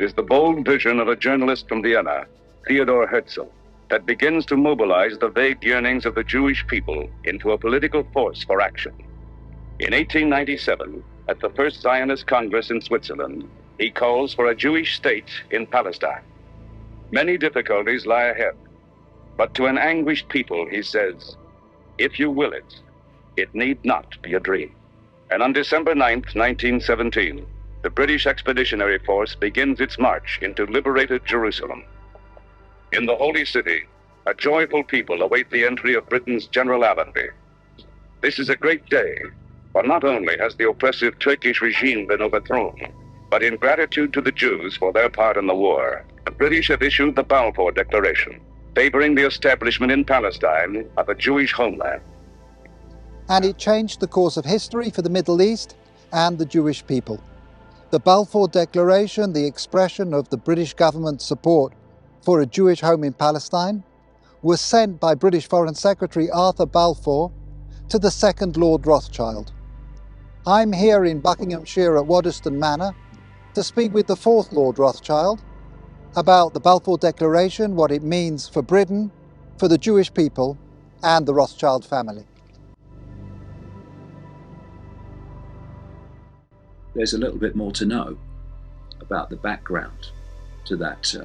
It is the bold vision of a journalist from Vienna, Theodor Herzl, that begins to mobilize the vague yearnings of the Jewish people into a political force for action. In 1897, at the First Zionist Congress in Switzerland, he calls for a Jewish state in Palestine. Many difficulties lie ahead, but to an anguished people, he says, "If you will it, it need not be a dream." And on December 9th, 1917, the British Expeditionary Force begins its march into liberated Jerusalem. In the Holy City, a joyful people await the entry of Britain's General Allenby. This is a great day, for not only has the oppressive Turkish regime been overthrown, but in gratitude to the Jews for their part in the war, the British have issued the Balfour Declaration, favoring the establishment in Palestine of a Jewish homeland. And it changed the course of history for the Middle East and the Jewish people. The Balfour Declaration, the expression of the British government's support for a Jewish home in Palestine, was sent by British Foreign Secretary Arthur Balfour to the second Lord Rothschild. I'm here in Buckinghamshire at Waddesdon Manor to speak with the fourth Lord Rothschild about the Balfour Declaration, what it means for Britain, for the Jewish people, and the Rothschild family. There's a little bit more to know about the background to that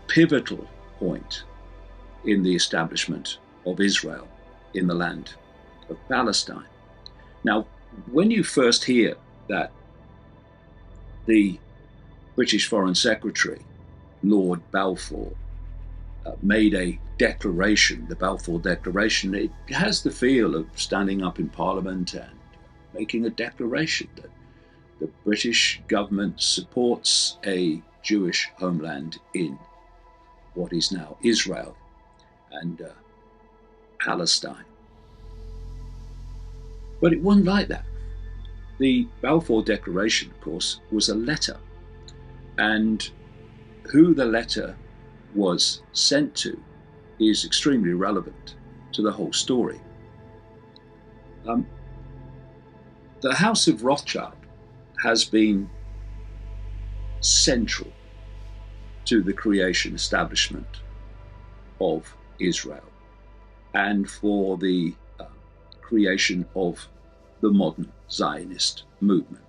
pivotal point in the establishment of Israel in the land of Palestine. Now, when you first hear that the British Foreign Secretary, Lord Balfour, made a declaration, the Balfour Declaration, it has the feel of standing up in Parliament and making a declaration that the British government supports a Jewish homeland in what is now Israel and Palestine. But it wasn't like that. The Balfour Declaration, of course, was a letter, and who the letter was sent to is extremely relevant to the whole story. The House of Rothschild has been central to the creation, establishment of Israel and for the creation of the modern Zionist movement.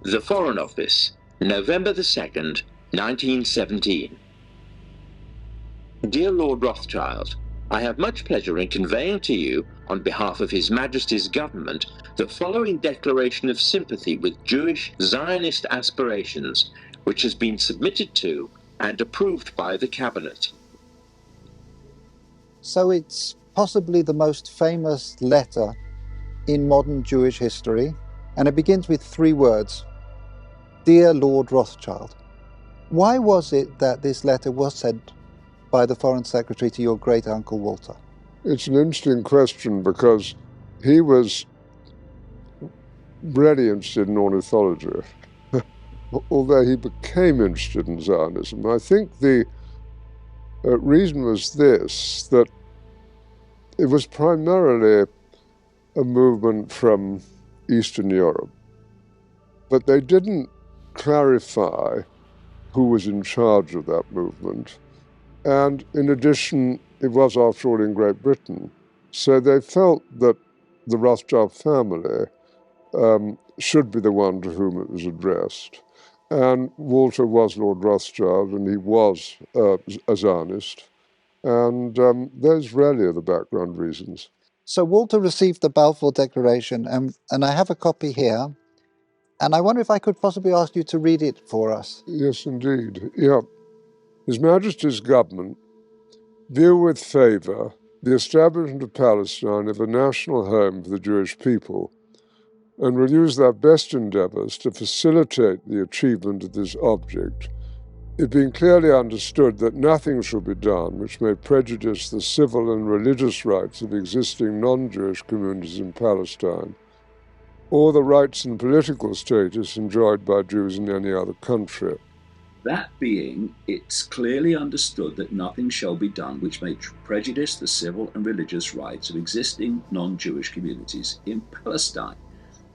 The Foreign Office, November the 2nd, 1917. Dear Lord Rothschild, I have much pleasure in conveying to you, on behalf of His Majesty's government, the following declaration of sympathy with Jewish Zionist aspirations, which has been submitted to and approved by the Cabinet. So it's possibly the most famous letter in modern Jewish history, and it begins with 3 words: Dear Lord Rothschild. Why was it that this letter was sent by the Foreign Secretary to your great-uncle Walter? It's an interesting question because he was really interested in ornithology, although he became interested in Zionism. I think the reason was this, that it was primarily a movement from Eastern Europe, but they didn't clarify who was in charge of that movement. And in addition, it was, after all, in Great Britain. So they felt that the Rothschild family should be the one to whom it was addressed. And Walter was Lord Rothschild, and he was a Zionist. And those really are the background reasons. So Walter received the Balfour Declaration, and I have a copy here. And I wonder if I could possibly ask you to read it for us. Yes, indeed. Yeah. His Majesty's government view with favour the establishment of Palestine as a national home for the Jewish people, and will use their best endeavours to facilitate the achievement of this object, it being clearly understood that nothing shall be done which may prejudice the civil and religious rights of existing non-Jewish communities in Palestine, or the rights and political status enjoyed by Jews in any other country. That being, it's clearly understood that nothing shall be done which may prejudice the civil and religious rights of existing non-Jewish communities in Palestine.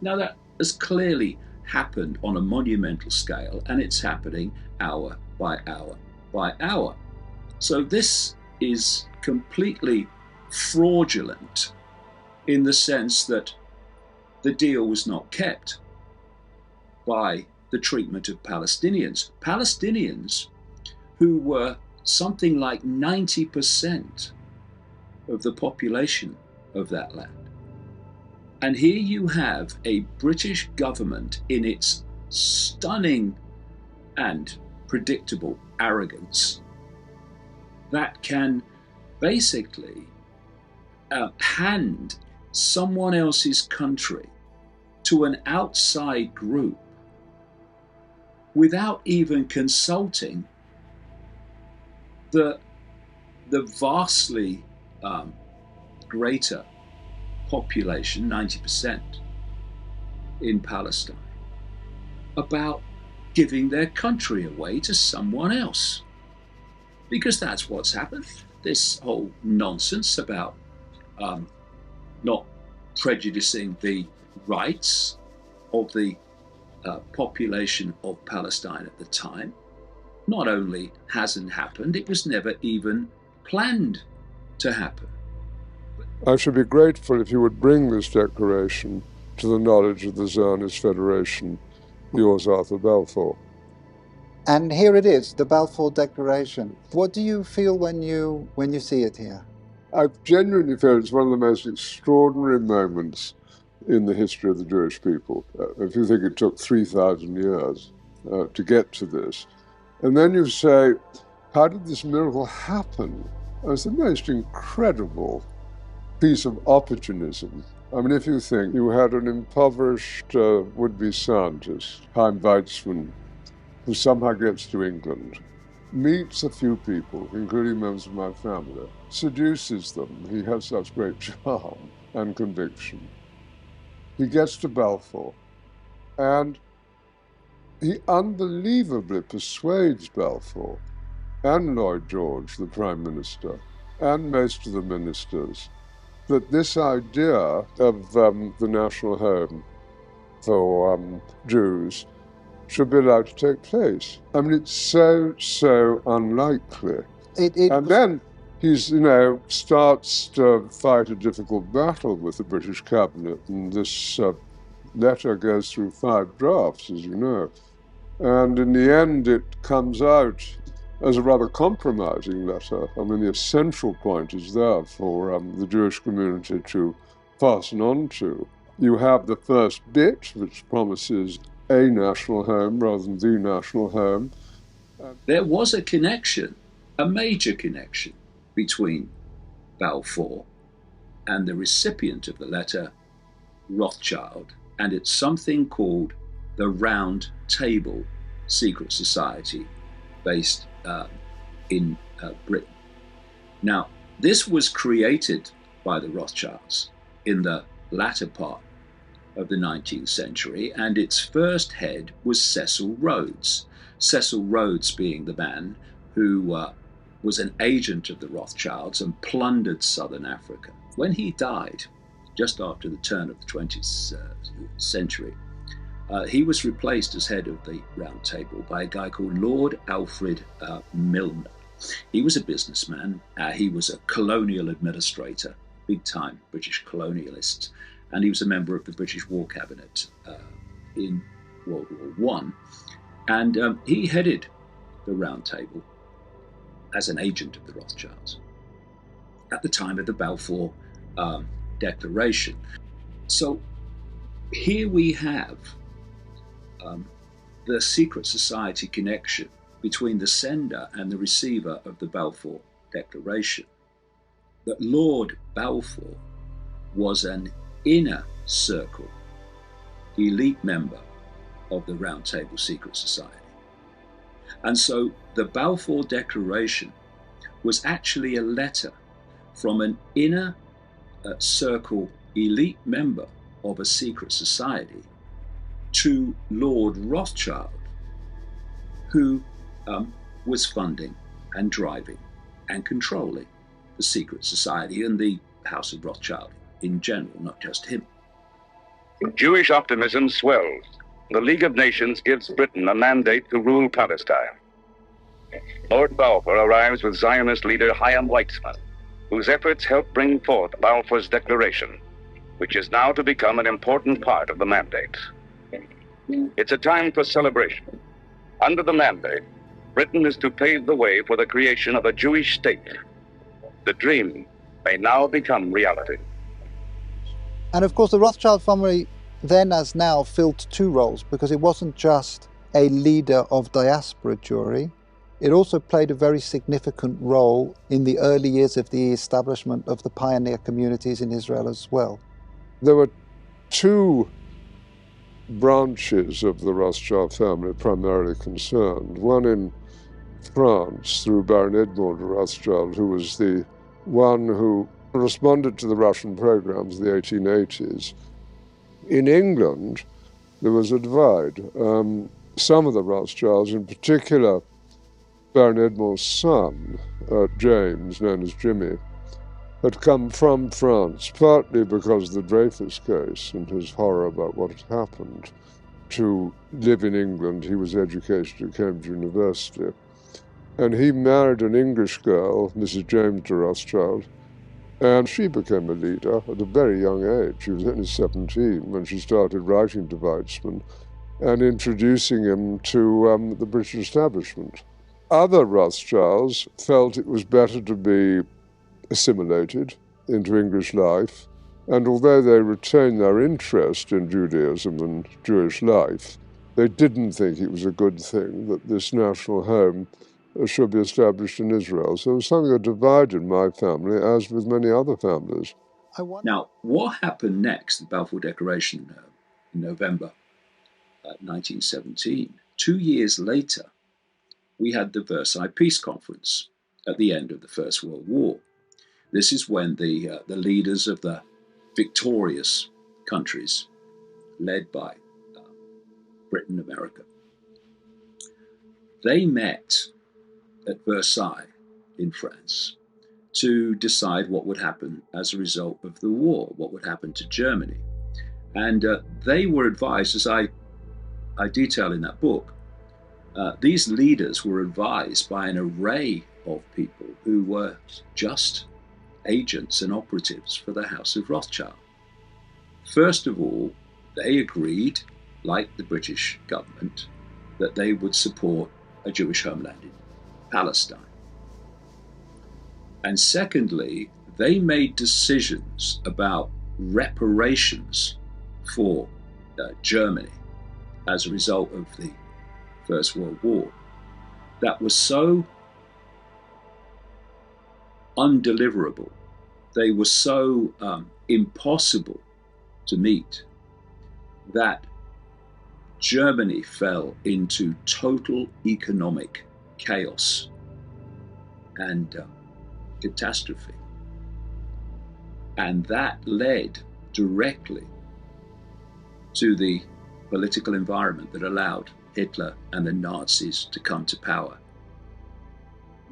Now that is clearly happened on a monumental scale, and it's happening hour by hour by hour. So this is completely fraudulent in the sense that the deal was not kept by the treatment of Palestinians. Palestinians who were something like 90% of the population of that land. And here you have a British government in its stunning and predictable arrogance that can basically hand someone else's country to an outside group without even consulting the vastly greater population, 90% in Palestine, about giving their country away to someone else. Because that's what's happened. This whole nonsense about not prejudicing the rights of the population of Palestine at the time not only hasn't happened, it was never even planned to happen. I should be grateful if you would bring this declaration to the knowledge of the Zionist Federation, yours, Arthur Balfour. And here it is, the Balfour Declaration. What do you feel when you see it here? I genuinely feel it's one of the most extraordinary moments in the history of the Jewish people. If you think it took 3,000 years to get to this, and then you say, how did this miracle happen? It's the most incredible piece of opportunism. I mean, if you think you had an impoverished would-be scientist, Chaim Weizmann, who somehow gets to England, meets a few people, including members of my family, seduces them. He has such great charm and conviction. He gets to Balfour, and he unbelievably persuades Balfour and Lloyd George, the Prime Minister, and most of the ministers, that this idea of the national home for Jews should be allowed to take place. I mean, it's so unlikely. And then he's, starts to fight a difficult battle with the British cabinet, and this letter goes through 5 drafts, as you know. And in the end, it comes out as a rather compromising letter. I mean, the essential point is there for the Jewish community to fasten on to. You have the first bit, which promises a national home rather than the national home. There was a connection, a major connection, between Balfour and the recipient of the letter, Rothschild, and it's something called the Round Table Secret Society based in Britain. Now, this was created by the Rothschilds in the latter part of the 19th century, and its first head was Cecil Rhodes. Cecil Rhodes being the man who was an agent of the Rothschilds and plundered southern Africa. When he died, just after the turn of the 20th century, he was replaced as head of the Round Table by a guy called Lord Alfred Milner. He was a businessman. He was a colonial administrator, big-time British colonialist, and he was a member of the British War Cabinet in World War I. And he headed the Round Table as an agent of the Rothschilds at the time of the Balfour Declaration. So here we have the secret society connection between the sender and the receiver of the Balfour Declaration. That Lord Balfour was an inner circle elite member of the Round Table Secret Society. And so the Balfour Declaration was actually a letter from an inner circle elite member of a secret society to Lord Rothschild, who was funding and driving and controlling the secret society and the House of Rothschild in general, not just him. Jewish optimism swells the League of Nations gives Britain a mandate to rule Palestine. Lord Balfour arrives with Zionist leader Chaim Weizmann, whose efforts help bring forth Balfour's Declaration, which is now to become an important part of the mandate. It's a time for celebration. Under the mandate, Britain is to pave the way for the creation of a Jewish state. The dream may now become reality. And of course, the Rothschild family then as now filled two roles, because it wasn't just a leader of diaspora Jewry, it also played a very significant role in the early years of the establishment of the pioneer communities in Israel as well. There were two branches of the Rothschild family primarily concerned. One in France through Baron Edmond Rothschild, who was the one who responded to the Russian programs of the 1880s. In England, there was a divide. Some of the Rothschilds, in particular Baron Edmond's son, James, known as Jimmy, had come from France, partly because of the Dreyfus case and his horror about what had happened, to live in England. He was educated at Cambridge University. And he married an English girl, Mrs. James de Rothschild, and she became a leader at a very young age. She was only 17 when she started writing to Weizmann and introducing him to the British establishment. Other Rothschilds felt it was better to be assimilated into English life, and although they retained their interest in Judaism and Jewish life, they didn't think it was a good thing that this national home should be established in Israel. So it was something that divided my family, as with many other families. Now, what happened next, the Balfour Declaration, in November 1917? 2 years later, we had the Versailles Peace Conference at the end of the First World War. This is when the leaders of the victorious countries, led by Britain, America, they met at Versailles in France to decide what would happen as a result of the war, what would happen to Germany. And they were advised, as I detail in that book, these leaders were advised by an array of people who were just agents and operatives for the House of Rothschild. First of all, they agreed, like the British government, that they would support a Jewish homeland in Palestine. And secondly, they made decisions about reparations for Germany as a result of the First World War that was so undeliverable, they were so impossible to meet, that Germany fell into total economic chaos and catastrophe. And that led directly to the political environment that allowed Hitler and the Nazis to come to power.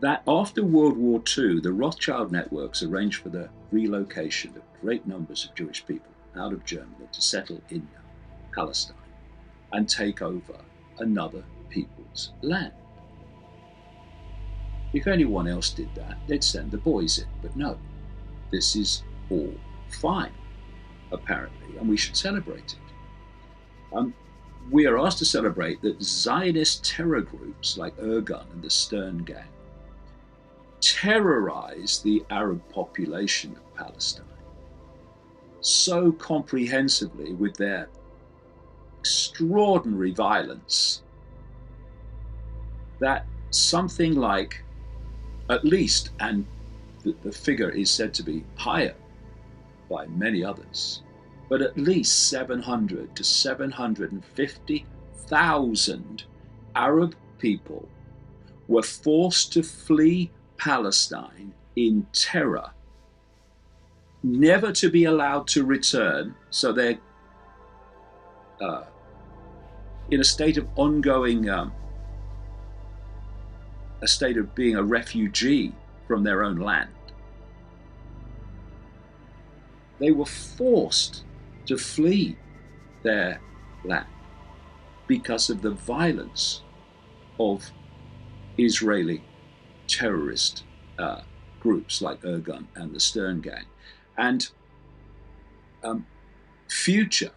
That after World War II, the Rothschild networks arranged for the relocation of great numbers of Jewish people out of Germany to settle in Palestine and take over another people's land. If anyone else did that, they'd send the boys in. But no, this is all fine, apparently, and we should celebrate it. We are asked to celebrate that Zionist terror groups like Irgun and the Stern Gang terrorized the Arab population of Palestine so comprehensively with their extraordinary violence that something like, at least, and the figure is said to be higher by many others, but at least 700 to 750,000 Arab people were forced to flee Palestine in terror, never to be allowed to return, so they're in a state of ongoing, a state of being a refugee from their own land. They were forced to flee their land. because of the violence of Israeli terrorist groups like Irgun and the Stern Gang. And future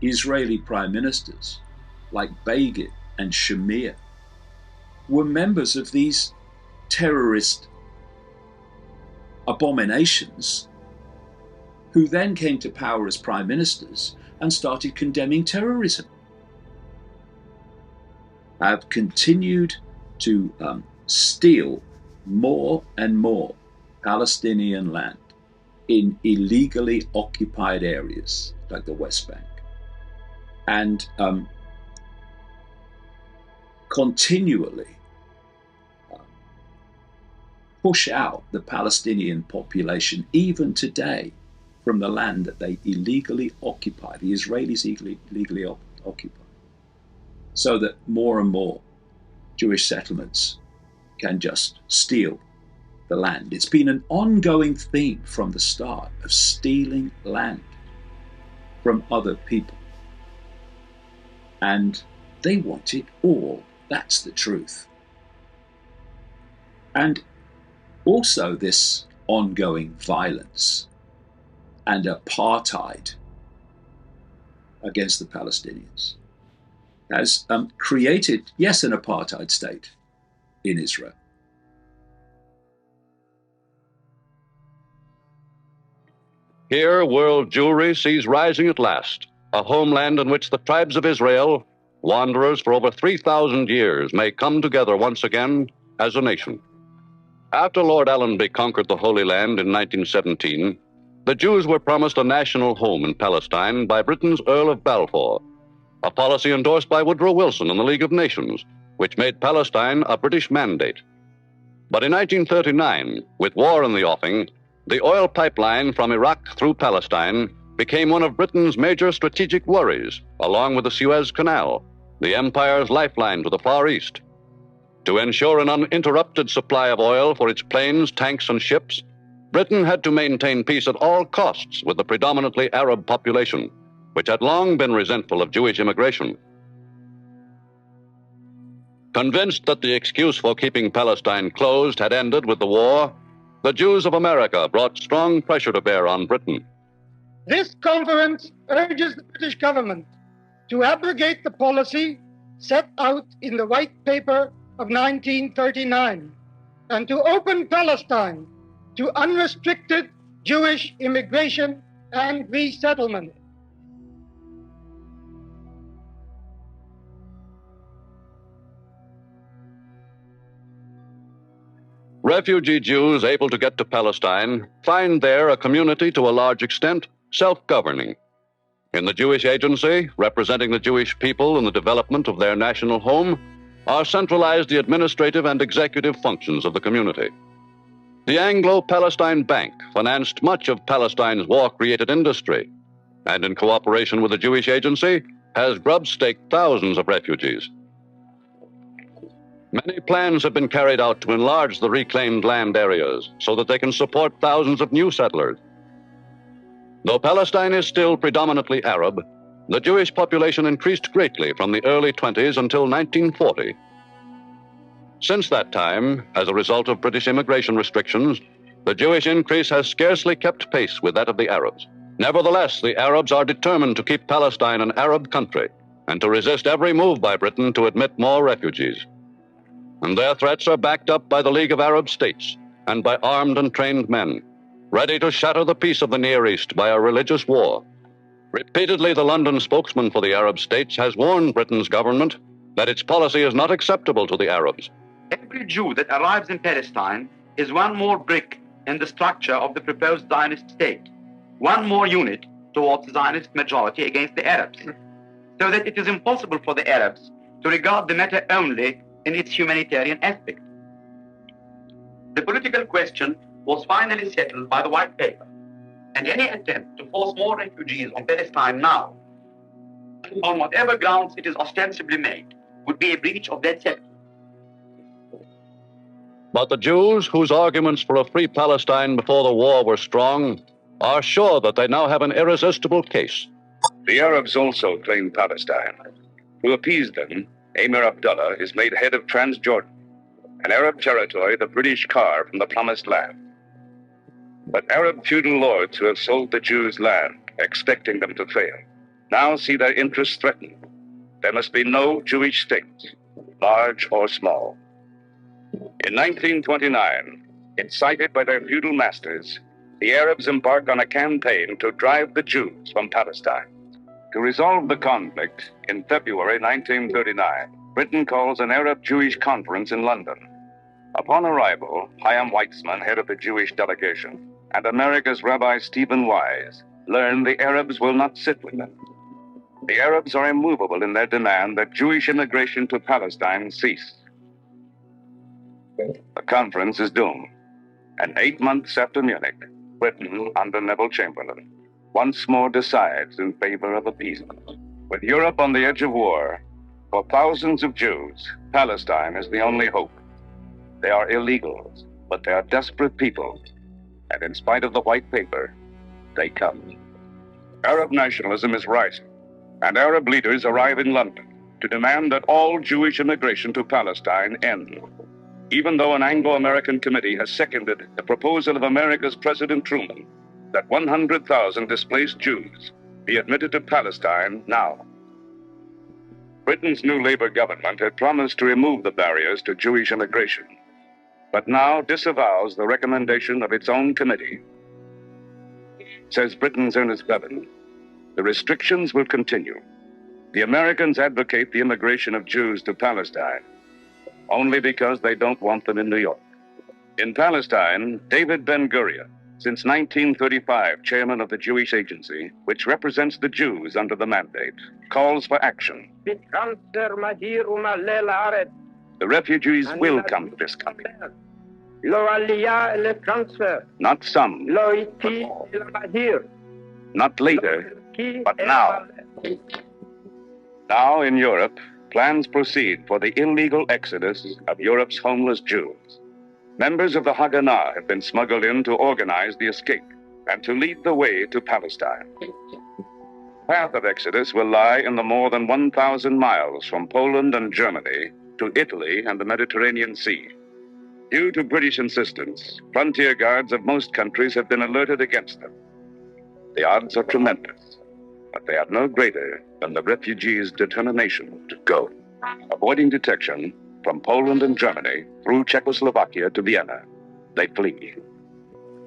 Israeli prime ministers like Begin and Shamir were members of these terrorist abominations, who then came to power as prime ministers and started condemning terrorism. Have continued to steal more and more Palestinian land in illegally occupied areas like the West Bank, and continually push out the Palestinian population even today from the land that they illegally occupy, the Israelis illegally occupy, so that more and more Jewish settlements can just steal the land. It's been an ongoing theme from the start of stealing land from other people. And they want it all. That's the truth. And also this ongoing violence and apartheid against the Palestinians has created, yes, an apartheid state in Israel. Here, world Jewry sees rising at last a homeland in which the tribes of Israel, wanderers for over 3,000 years, may come together once again as a nation. After Lord Allenby conquered the Holy Land in 1917, the Jews were promised a national home in Palestine by Britain's Earl of Balfour, a policy endorsed by Woodrow Wilson and the League of Nations, which made Palestine a British mandate. But in 1939, with war in the offing, the oil pipeline from Iraq through Palestine became one of Britain's major strategic worries, along with the Suez Canal, the empire's lifeline to the Far East. To ensure an uninterrupted supply of oil for its planes, tanks, and ships, Britain had to maintain peace at all costs with the predominantly Arab population, which had long been resentful of Jewish immigration. Convinced that the excuse for keeping Palestine closed had ended with the war, the Jews of America brought strong pressure to bear on Britain. This conference urges the British government to abrogate the policy set out in the White Paper of 1939 and to open Palestine to unrestricted Jewish immigration and resettlement. Refugee Jews able to get to Palestine find there a community to a large extent self-governing. In the Jewish Agency, representing the Jewish people in the development of their national home, are centralized the administrative and executive functions of the community. The Anglo-Palestine Bank financed much of Palestine's war-created industry, and in cooperation with the Jewish Agency, has grub-staked thousands of refugees. Many plans have been carried out to enlarge the reclaimed land areas so that they can support thousands of new settlers. Though Palestine is still predominantly Arab, the Jewish population increased greatly from the early 20s until 1940. Since that time, as a result of British immigration restrictions, the Jewish increase has scarcely kept pace with that of the Arabs. Nevertheless, the Arabs are determined to keep Palestine an Arab country and to resist every move by Britain to admit more refugees. And their threats are backed up by the League of Arab States and by armed and trained men, ready to shatter the peace of the Near East by a religious war. Repeatedly, the London spokesman for the Arab states has warned Britain's government that its policy is not acceptable to the Arabs. Every Jew that arrives in Palestine is one more brick in the structure of the proposed Zionist state, one more unit towards the Zionist majority against the Arabs, so that it is impossible for the Arabs to regard the matter only in its humanitarian aspect. The political question was finally settled by the White Paper, and any attempt to force more refugees on Palestine now, on whatever grounds it is ostensibly made, would be a breach of that settlement. But the Jews, whose arguments for a free Palestine before the war were strong, are sure that they now have an irresistible case. The Arabs also claim Palestine. To appease them, Emir Abdullah is made head of Transjordan, an Arab territory the British carve from the Promised Land. But Arab feudal lords who have sold the Jews land, expecting them to fail, now see their interests threatened. There must be no Jewish state, large or small. In 1929, incited by their feudal masters, the Arabs embark on a campaign to drive the Jews from Palestine. To resolve the conflict, in February 1939, Britain calls an Arab-Jewish conference in London. Upon arrival, Chaim Weizmann, head of the Jewish delegation, and America's Rabbi Stephen Wise learn the Arabs will not sit with them. The Arabs are immovable in their demand that Jewish immigration to Palestine cease. The conference is doomed, and 8 months after Munich, Britain, under Neville Chamberlain, once more decides in favor of appeasement. With Europe on the edge of war, for thousands of Jews, Palestine is the only hope. They are illegals, but they are desperate people, and in spite of the white paper, they come. Arab nationalism is rising, and Arab leaders arrive in London to demand that all Jewish immigration to Palestine end. Even though an Anglo-American committee has seconded the proposal of America's President Truman that 100,000 displaced Jews be admitted to Palestine now. Britain's new Labour government had promised to remove the barriers to Jewish immigration, but now disavows the recommendation of its own committee. Says Britain's Ernest Bevin, the restrictions will continue. The Americans advocate the immigration of Jews to Palestine only because they don't want them in New York. In Palestine, David Ben-Gurion, since 1935 chairman of the Jewish Agency, which represents the Jews under the mandate, calls for action. The refugees will come to this country. Not some, but all. Not later, but now. Now in Europe, plans proceed for the illegal exodus of Europe's homeless Jews. Members of the Haganah have been smuggled in to organize the escape and to lead the way to Palestine. The path of exodus will lie in the more than 1,000 miles from Poland and Germany to Italy and the Mediterranean Sea. Due to British insistence, frontier guards of most countries have been alerted against them. The odds are tremendous, but they are no greater than the refugees' determination to go. Avoiding detection, from Poland and Germany through Czechoslovakia to Vienna, they flee.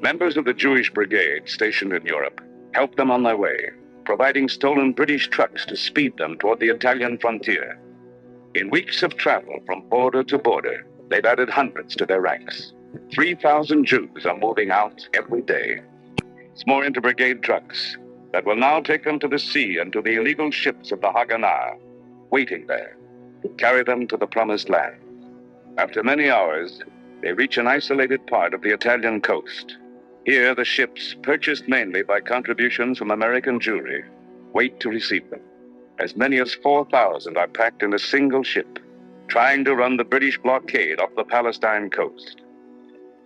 Members of the Jewish Brigade stationed in Europe help them on their way, providing stolen British trucks to speed them toward the Italian frontier. In weeks of travel from border to border, they've added hundreds to their ranks. 3,000 Jews are moving out every day. It's more into brigade trucks that will now take them to the sea and to the illegal ships of the Haganah, waiting there to carry them to the Promised Land. After many hours, they reach an isolated part of the Italian coast. Here, the ships, purchased mainly by contributions from American Jewry, wait to receive them. As many as 4,000 are packed in a single ship, trying to run the British blockade off the Palestine coast.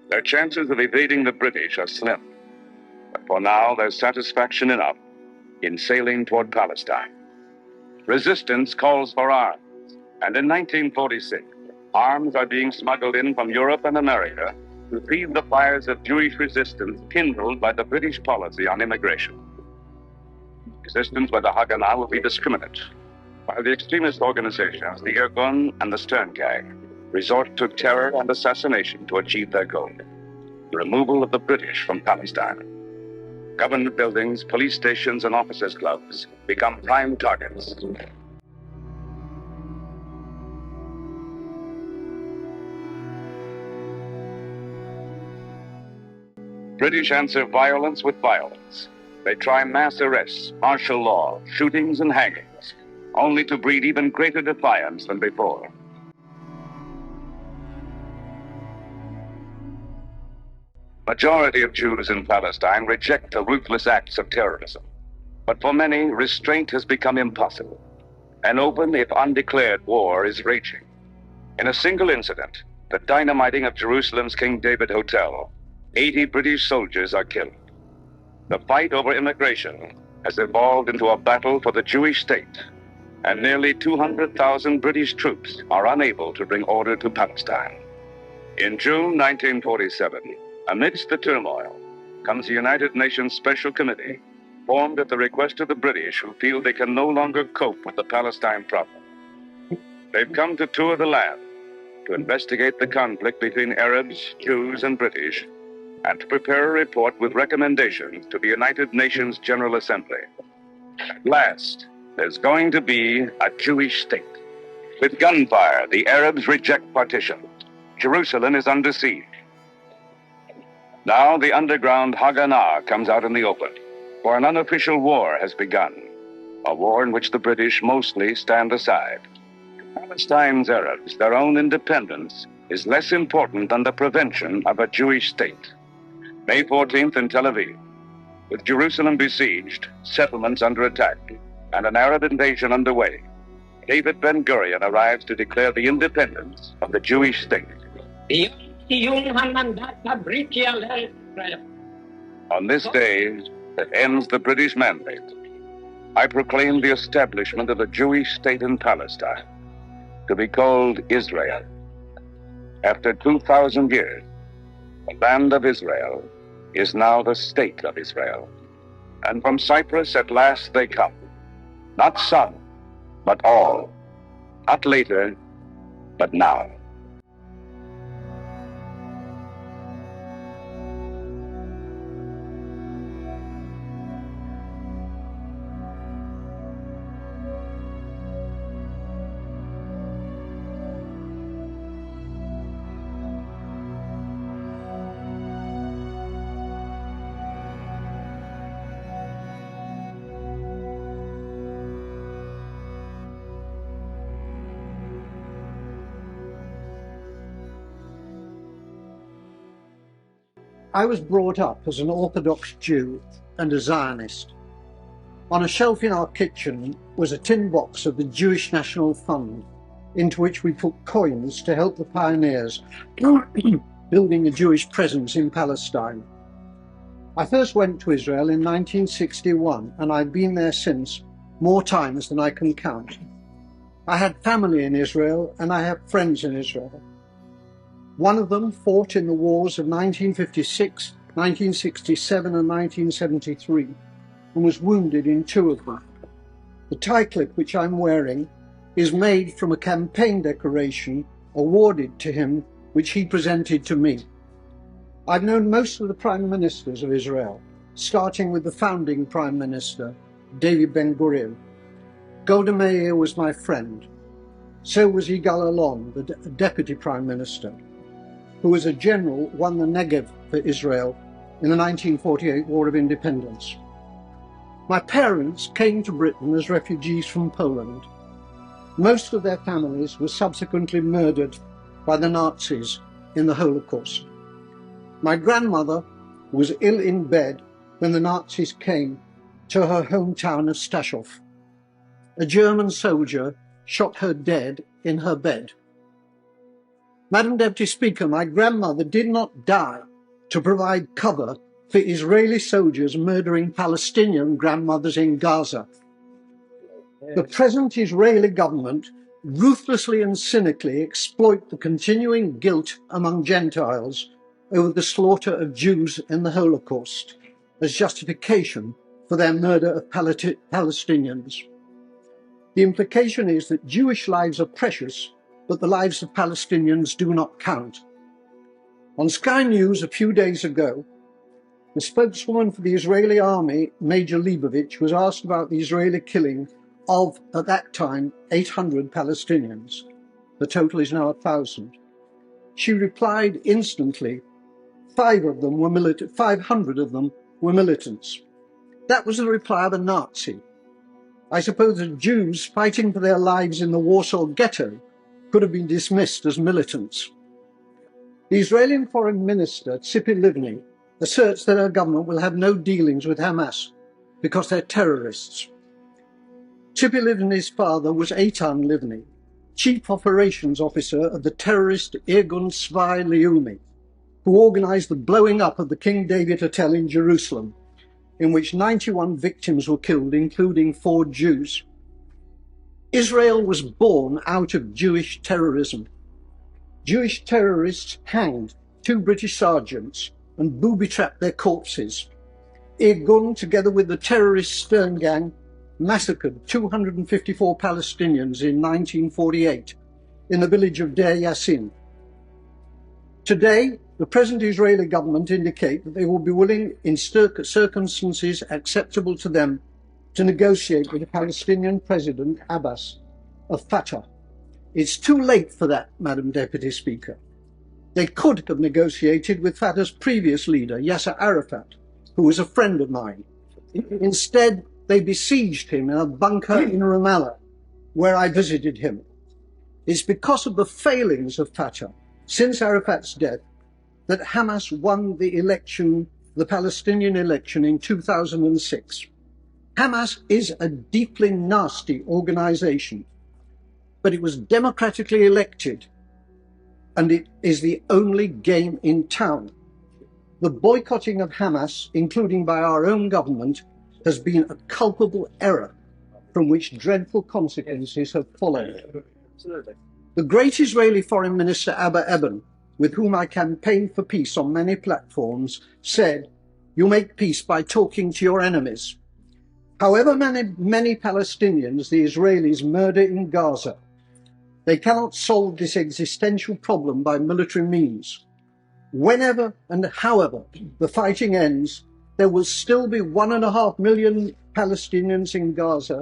Their chances of evading the British are slim, but for now there's satisfaction enough in sailing toward Palestine. Resistance calls for arms, and in 1946, arms are being smuggled in from Europe and America to feed the fires of Jewish resistance kindled by the British policy on immigration. Resistance by the Haganah will be discriminate, while the extremist organizations, the Irgun and the Stern Gang, resort to terror and assassination to achieve their goal, the removal of the British from Palestine. Government buildings, police stations, and officers' clubs become prime targets. British answer violence with violence. They try mass arrests, martial law, shootings, and hangings, only to breed even greater defiance than before. Majority of Jews in Palestine reject the ruthless acts of terrorism, but for many, restraint has become impossible. An open, if undeclared, war is raging. In a single incident, the dynamiting of Jerusalem's King David Hotel, 80 British soldiers are killed. The fight over immigration has evolved into a battle for the Jewish state, and nearly 200,000 British troops are unable to bring order to Palestine. In June 1947, amidst the turmoil, comes the United Nations Special Committee, formed at the request of the British, who feel they can no longer cope with the Palestine problem. They've come to tour the land, to investigate the conflict between Arabs, Jews, and British, and to prepare a report with recommendations to the United Nations General Assembly. At last, there's going to be a Jewish state. With gunfire, the Arabs reject partition. Jerusalem is under siege. Now the underground Haganah comes out in the open, for an unofficial war has begun, a war in which the British mostly stand aside. Palestine's Arabs, their own independence, is less important than the prevention of a Jewish state. May 14th in Tel Aviv, with Jerusalem besieged, settlements under attack, and an Arab invasion underway, David Ben-Gurion arrives to declare the independence of the Jewish state. On this day that ends the British mandate, I proclaim the establishment of a Jewish state in Palestine, to be called Israel. After 2,000 years, the land of Israel is now the state of Israel. And from Cyprus at last they come, not some, but all, not later, but now. I was brought up as an Orthodox Jew and a Zionist. On a shelf in our kitchen was a tin box of the Jewish National Fund, into which we put coins to help the pioneers building a Jewish presence in Palestine. I first went to Israel in 1961, and I've been there since, more times than I can count. I had family in Israel, and I have friends in Israel. One of them fought in the wars of 1956, 1967 and 1973 and was wounded in two of them. The tie clip which I'm wearing is made from a campaign decoration awarded to him which he presented to me. I've known most of the prime ministers of Israel, starting with the founding prime minister, David Ben-Gurion. Golda Meir was my friend. So was Yigal Allon, the deputy prime minister, who as a general won the Negev for Israel in the 1948 War of Independence. My parents came to Britain as refugees from Poland. Most of their families were subsequently murdered by the Nazis in the Holocaust. My grandmother was ill in bed when the Nazis came to her hometown of Stachov. A German soldier shot her dead in her bed. Madam Deputy Speaker, my grandmother did not die to provide cover for Israeli soldiers murdering Palestinian grandmothers in Gaza. The present Israeli government ruthlessly and cynically exploit the continuing guilt among Gentiles over the slaughter of Jews in the Holocaust as justification for their murder of Palestinians. The implication is that Jewish lives are precious, but the lives of Palestinians do not count. On Sky News a few days ago, the spokeswoman for the Israeli army, Major Leibovich, was asked about the Israeli killing of, at that time, 800 Palestinians. The total is now 1,000. She replied instantly, 500 of them were militants. That was the reply of a Nazi. I suppose that Jews fighting for their lives in the Warsaw Ghetto could have been dismissed as militants. The Israeli Foreign Minister, Tzipi Livni, asserts that her government will have no dealings with Hamas because they're terrorists. Tzipi Livni's father was Eitan Livni, Chief Operations Officer of the terrorist Irgun Tzvai Leumi, who organized the blowing up of the King David Hotel in Jerusalem in which 91 victims were killed, including 4 Jews. Israel was born out of Jewish terrorism. Jewish terrorists hanged 2 British sergeants and booby-trapped their corpses. Irgun, together with the terrorist Stern Gang, massacred 254 Palestinians in 1948 in the village of Deir Yassin. Today, the present Israeli government indicate that they will be willing, in circumstances acceptable to them, to negotiate with the Palestinian President Abbas of Fatah. It's too late for that, Madam Deputy Speaker. They could have negotiated with Fatah's previous leader, Yasser Arafat, who was a friend of mine. Instead, they besieged him in a bunker in Ramallah, where I visited him. It's because of the failings of Fatah since Arafat's death that Hamas won the election, the Palestinian election in 2006. Hamas is a deeply nasty organization, but it was democratically elected, and it is the only game in town. The boycotting of Hamas, including by our own government, has been a culpable error from which dreadful consequences have followed. The great Israeli Foreign Minister Abba Eban, with whom I campaigned for peace on many platforms, said, "You make peace by talking to your enemies." However many Palestinians the Israelis murder in Gaza, they cannot solve this existential problem by military means. Whenever and however the fighting ends, there will still be 1.5 million Palestinians in Gaza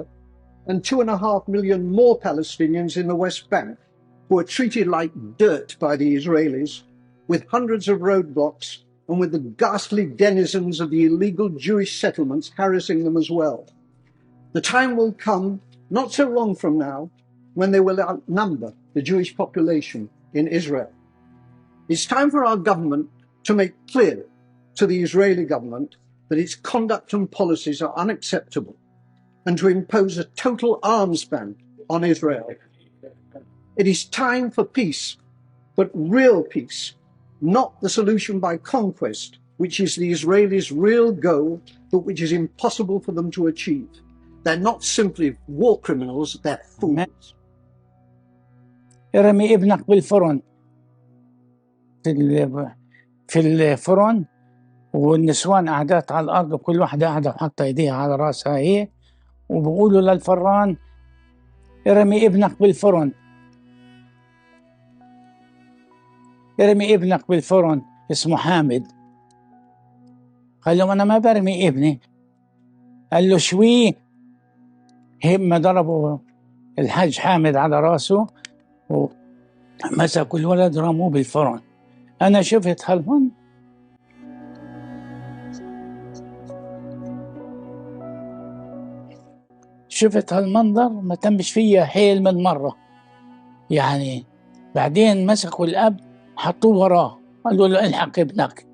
and 2.5 million more Palestinians in the West Bank, who are treated like dirt by the Israelis, with hundreds of roadblocks and with the ghastly denizens of the illegal Jewish settlements harassing them as well. The time will come, not so long from now, when they will outnumber the Jewish population in Israel. It's time for our government to make clear to the Israeli government that its conduct and policies are unacceptable, and to impose a total arms ban on Israel. It is time for peace, but real peace, not the solution by conquest, which is the Israelis' real goal, but which is impossible for them to achieve. They're not simply war criminals, they're fools. ارمي ابنك بالفرن في الفرن، والنسوان قاعدات على الأرض وكل واحدة قاعدة وحاطة إيديها على راسها هي، وبقولوا للفران ارمي ابنك بالفرن، ارمي ابنك بالفرن. اسمه حامد. قال له أنا ما برمي ابني. قال له شوي. هم ضربوا الحاج حامد على راسه ومسكوا الولد رموه بالفرن. أنا شفت هالمنظر، شفت هالمنظر ما تمش فيها حيل من مرة. يعني بعدين مسكوا الأب حطوه وراه، قالوا له الحق ابنك.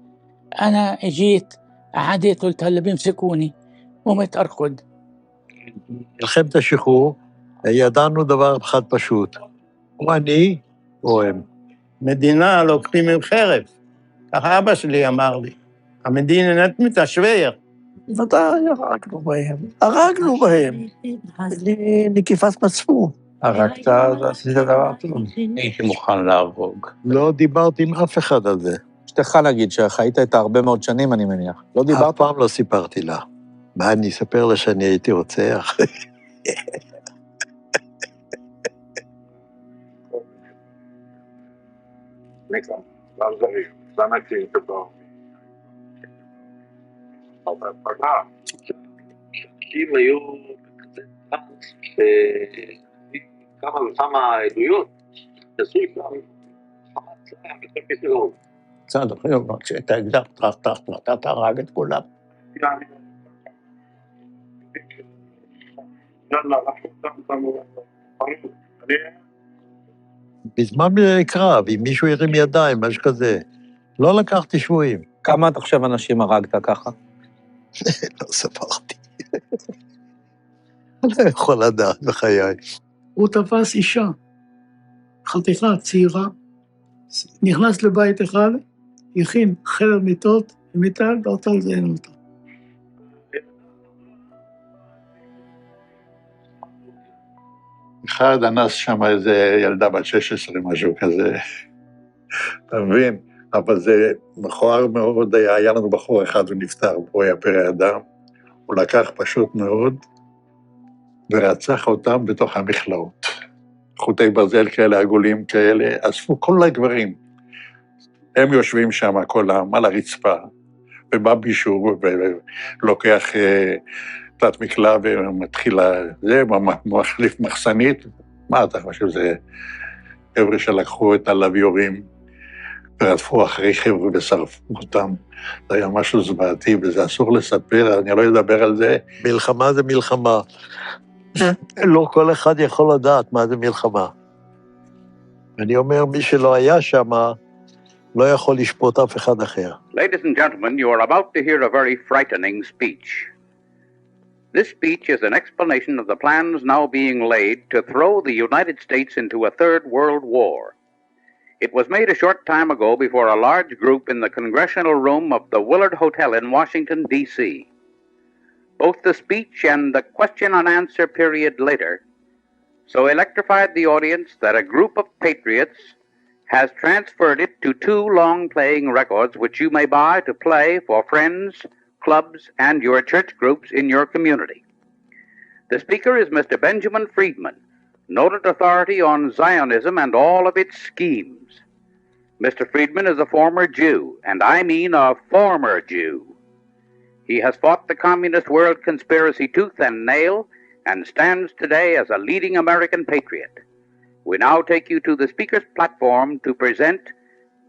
أنا اجيت قعدت قلت هلا بيمسكوني، قمت أركض. מלחמת השחרור, ידענו דבר אחד פשוט, או אני או הם. מדינה לוקחים עם חרב, ככה אבא שלי אמר לי. המדינה מתשוור. ודאי, הרגנו בהם, נקיפת מצפון. הרגת, אז עשית דבר טוב. הייתי מוכן להרוג. לא דיברתי עם אף אחד על זה. אשתך נגיד שחיית איתה הרבה מאוד שנים, אני מניח. לא דיברת? אף פעם לא סיפרתי לה. מה, אני אספר לה שאני הייתי רוצח? אנשים היו בכזה טראנס, שכמה וכמה עדויות, עשו איתם חמת צלם בכל פתרון. בסדר, כשאתה אקדח, אתה הרג את כולם. בזמן קרב, אם מישהו הרים ידיים, משהו כזה, לא לקחתי שבויים. כמה אתה חושב אנשים הרגת ככה? לא ספרתי. אני לא יכול לדעת בחיי. הוא תפס אישה, חתיכה צעירה, נכנס לבית אחד, הכין חדר מיטות, מיטה, לא תלזיין אותו. אחד אנס שם איזה ילדה בת 16, משהו כזה. אתה מבין? אבל זה מכוער מאוד, היה לנו בחור אחד, הוא נפטר, הוא היה פרא אדם, הוא לקח פשוט מאוד, ורצח אותם בתוך המכלאות. חוטי ברזל כאלה, עגולים כאלה, אספו כל הגברים. הם יושבים שם כולם על הרצפה, ובא מישהו ולוקח תת מקלע ומתחיל זה, מחליף מחסנית. מה אתה חושב, זה חבר'ה שלקחו את הלוויורים, ורדפו אחרי חבר'ה ושרפו אותם. זה היה משהו זוועתי, וזה אסור לספר, אני לא אדבר על זה. מלחמה זה מלחמה. לא כל אחד יכול לדעת מה זה מלחמה. אני אומר, מי שלא היה שם, לא יכול לשפוט אף אחד אחר. Ladies and gentlemen, you are about to hear a very frightening speech. This speech is an explanation of the plans now being laid to throw the United States into a third world war. It was made a short time ago before a large group in the congressional room of the Willard Hotel in Washington, D.C. Both the speech and the question and answer period later so electrified the audience that a group of patriots has transferred it to 2 long-playing records which you may buy to play for friends, clubs, and your church groups in your community. The speaker is Mr. Benjamin Friedman, noted authority on Zionism and all of its schemes. Mr. Friedman is a former Jew, and I mean a former Jew. He has fought the communist world conspiracy tooth and nail and stands today as a leading American patriot. We now take you to the speaker's platform to present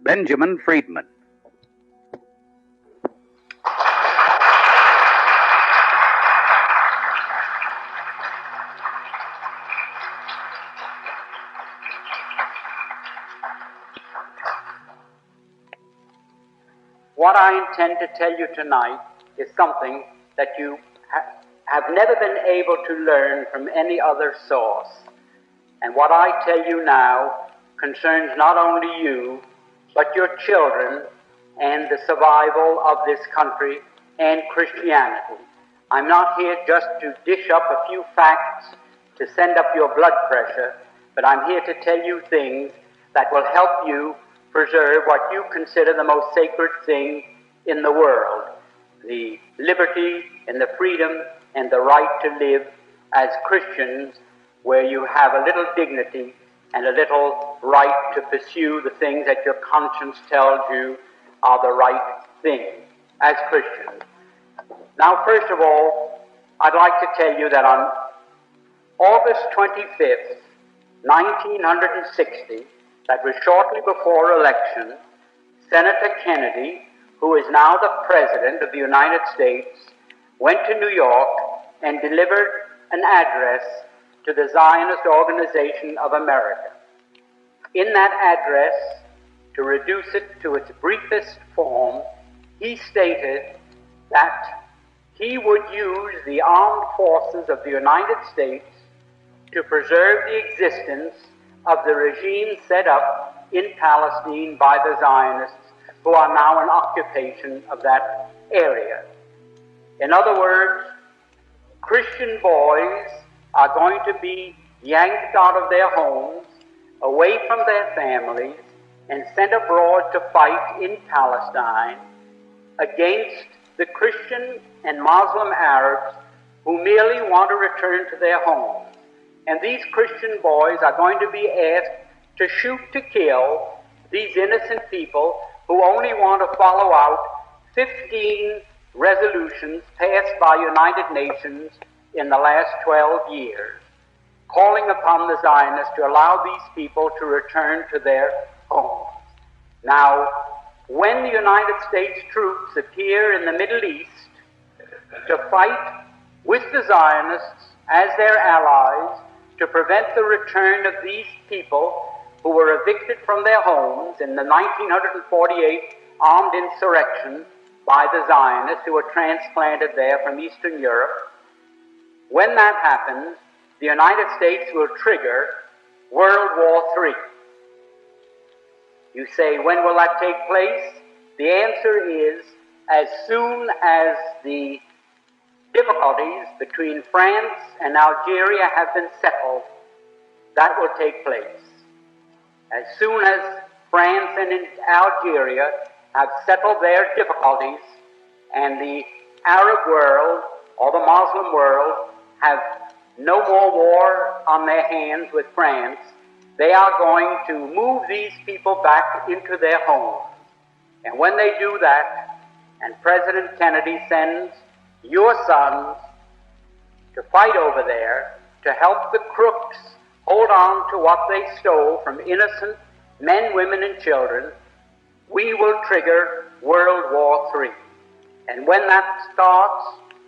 Benjamin Friedman. What I intend to tell you tonight is something that you have never been able to learn from any other source. And what I tell you now concerns not only you, but your children and the survival of this country and Christianity. I'm not here just to dish up a few facts to send up your blood pressure, but I'm here to tell you things that will help you preserve what you consider the most sacred thing in the world, the liberty and the freedom and the right to live as Christians, where you have a little dignity and a little right to pursue the things that your conscience tells you are the right thing as Christians. Now, first of all, I'd like to tell you that on August 25th, 1960, that was shortly before election, Senator Kennedy, who is now the President of the United States, went to New York and delivered an address to the Zionist Organization of America. In that address, to reduce it to its briefest form, he stated that he would use the armed forces of the United States to preserve the existence of the regime set up in Palestine by the Zionists, who are now in occupation of that area. In other words, Christian boys are going to be yanked out of their homes, away from their families, and sent abroad to fight in Palestine against the Christian and Muslim Arabs who merely want to return to their homes. And these Christian boys are going to be asked to shoot to kill these innocent people who only want to follow out 15 resolutions passed by United Nations in the last 12 years, calling upon the Zionists to allow these people to return to their homes. Now, when the United States troops appear in the Middle East to fight with the Zionists as their allies to prevent the return of these people who were evicted from their homes in the 1948 armed insurrection by the Zionists who were transplanted there from Eastern Europe, when that happens, the United States will trigger World War III. You say, when will that take place? The answer is, as soon as the difficulties between France and Algeria have been settled, that will take place. As soon as France and Algeria have settled their difficulties and the Arab world or the Muslim world have no more war on their hands with France, they are going to move these people back into their homes. And when they do that, and President Kennedy sends your sons to fight over there, to help the crooks hold on to what they stole from innocent men, women, and children, we will trigger World War III. And when that starts,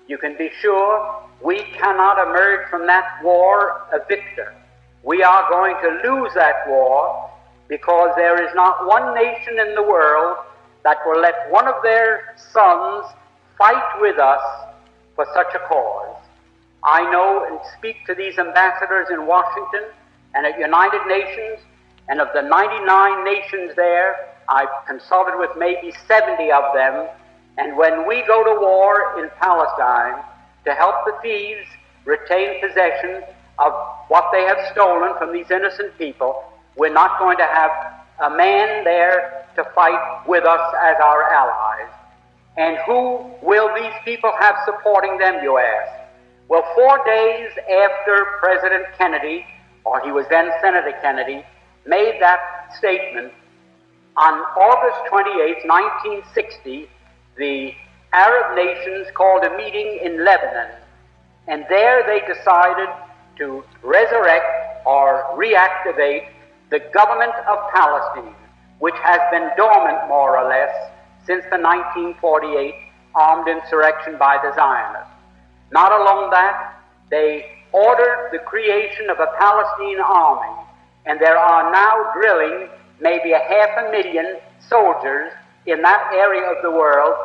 you can be sure we cannot emerge from that war a victor. We are going to lose that war because there is not one nation in the world that will let one of their sons fight with us for such a cause. I know and speak to these ambassadors in Washington and at United Nations, and of the 99 nations there, I've consulted with maybe 70 of them, and when we go to war in Palestine to help the thieves retain possession of what they have stolen from these innocent people, we're not going to have a man there to fight with us as our allies. And who will these people have supporting them, you ask? Well, 4 days after President Kennedy, or he was then Senator Kennedy, made that statement, on August 28, 1960, the Arab nations called a meeting in Lebanon, and there they decided to resurrect or reactivate the government of Palestine, which has been dormant more or less since the 1948 armed insurrection by the Zionists. Not alone that, they ordered the creation of a Palestinian army, and there are now drilling maybe 500,000 soldiers in that area of the world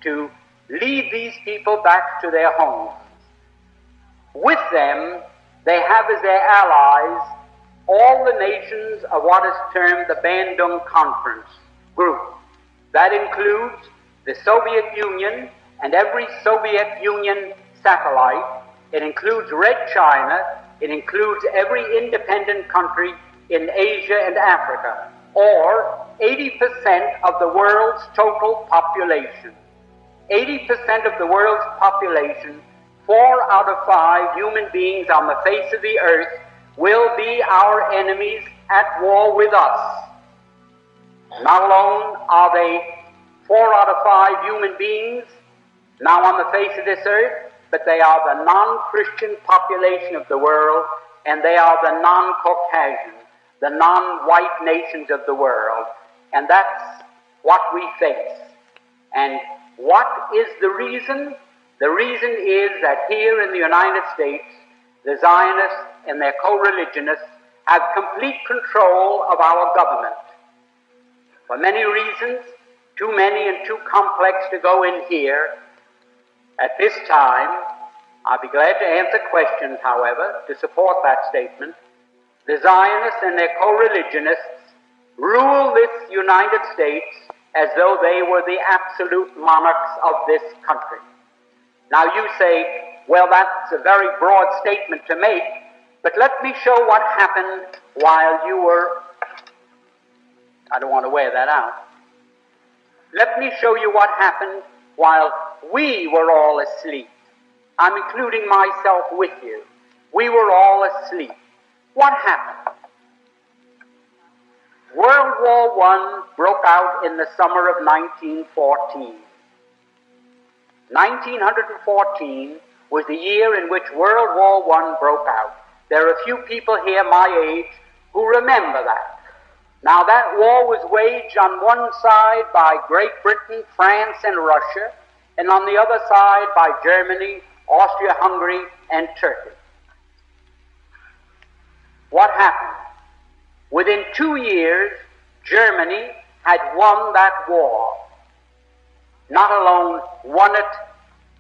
to lead these people back to their homes. With them, they have as their allies all the nations of what is termed the Bandung Conference group. That includes the Soviet Union and every Soviet Union satellite. It includes Red China. It includes every independent country in Asia and Africa, or 80% of the world's total population. 80% of the world's population, 4 out of 5 human beings on the face of the earth, will be our enemies at war with us. Not alone are they 4 out of 5 human beings now on the face of this earth, but they are the non-Christian population of the world, and they are the non-Caucasian, the non-white nations of the world. And that's what we face. And what is the reason? The reason is that here in the United States, the Zionists and their co-religionists have complete control of our government. For many reasons, too many and too complex to go in here. At this time, I'll be glad to answer questions, however, to support that statement. The Zionists and their co-religionists rule this United States as though they were the absolute monarchs of this country. Now you say, well, that's a very broad statement to make, but let me show what happened while you were, I don't want to wear that out. Let me show you what happened while we were all asleep. I'm including myself with you. We were all asleep. What happened? World War I broke out in the summer of 1914. 1914 was the year in which World War I broke out. There are a few people here my age who remember that. Now that war was waged on one side by Great Britain, France, and Russia, and on the other side by Germany, Austria-Hungary, and Turkey. What happened? Within 2 years, Germany had won that war. Not alone won it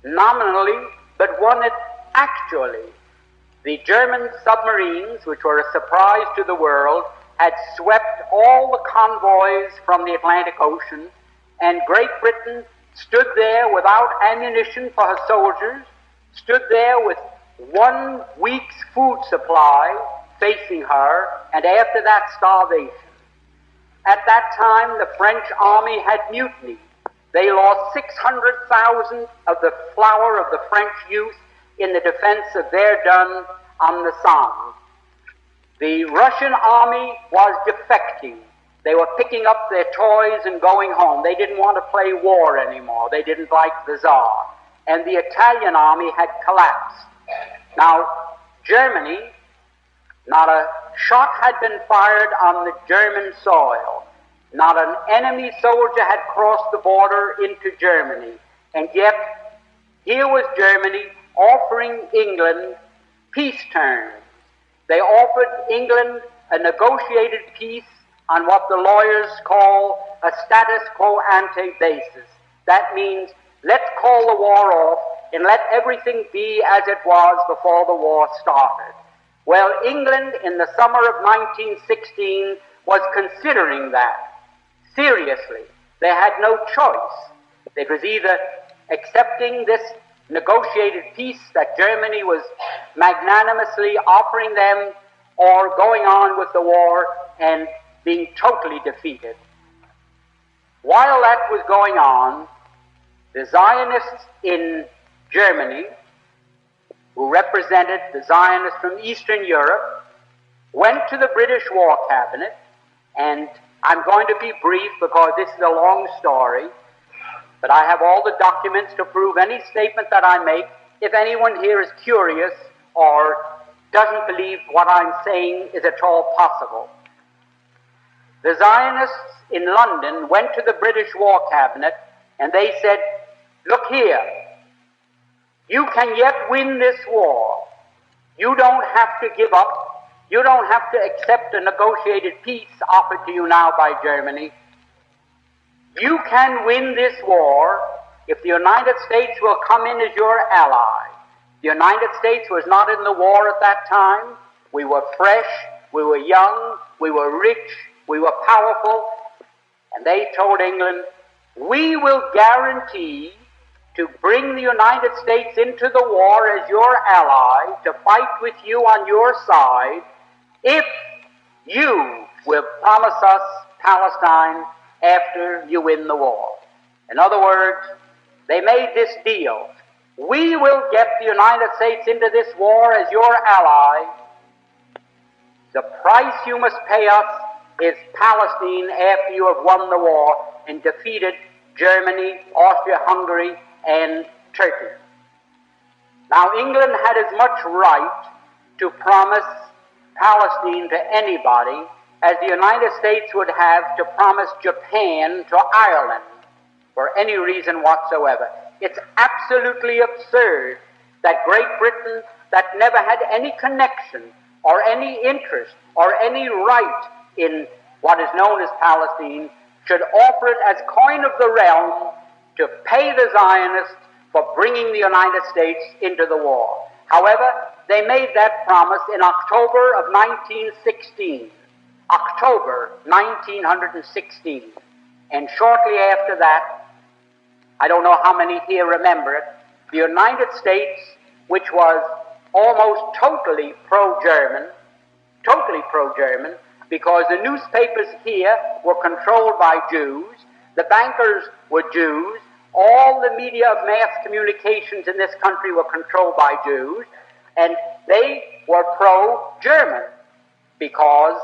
nominally, but won it actually. The German submarines, which were a surprise to the world, had swept all the convoys from the Atlantic Ocean, and Great Britain stood there without ammunition for her soldiers, stood there with 1 week's food supply, facing her, and after that, starvation. At that time, the French army had mutinied. They lost 600,000 of the flower of the French youth in the defense of Verdun on the Somme. The Russian army was defecting. They were picking up their toys and going home. They didn't want to play war anymore. They didn't like the Tsar. And the Italian army had collapsed. Now, Germany, not a shot had been fired on the German soil. Not an enemy soldier had crossed the border into Germany. And yet, here was Germany offering England peace terms. They offered England a negotiated peace on what the lawyers call a status quo ante basis. That means let's call the war off and let everything be as it was before the war started. Well, England in the summer of 1916 was considering that seriously. They had no choice. It was either accepting this negotiated peace that Germany was magnanimously offering them, or going on with the war and being totally defeated. While that was going on, the Zionists in Germany, who represented the Zionists from Eastern Europe, went to the British War Cabinet, and I'm going to be brief because this is a long story, but I have all the documents to prove any statement that I make. If anyone here is curious or doesn't believe what I'm saying is at all possible. The Zionists in London went to the British War Cabinet and they said, look here, you can yet win this war. You don't have to give up. You don't have to accept a negotiated peace offered to you now by Germany. You can win this war if the United States will come in as your ally. The United States was not in the war at that time. We were fresh, we were young, we were rich, we were powerful. And they told England, we will guarantee to bring the United States into the war as your ally, to fight with you on your side, if you will promise us Palestine after you win the war. In other words, they made this deal. We will get the United States into this war as your ally. The price you must pay us is Palestine after you have won the war and defeated Germany, Austria-Hungary, and Turkey. Now, England had as much right to promise Palestine to anybody as the United States would have to promise Japan to Ireland for any reason whatsoever. It's absolutely absurd that Great Britain, that never had any connection or any interest or any right in what is known as Palestine, should offer it as coin of the realm to pay the Zionists for bringing the United States into the war. However, they made that promise in October of 1916. October 1916. And shortly after that, I don't know how many here remember it, the United States, which was almost totally pro-German, because the newspapers here were controlled by Jews, the bankers were Jews, all the media of mass communications in this country were controlled by Jews, and they were pro-German because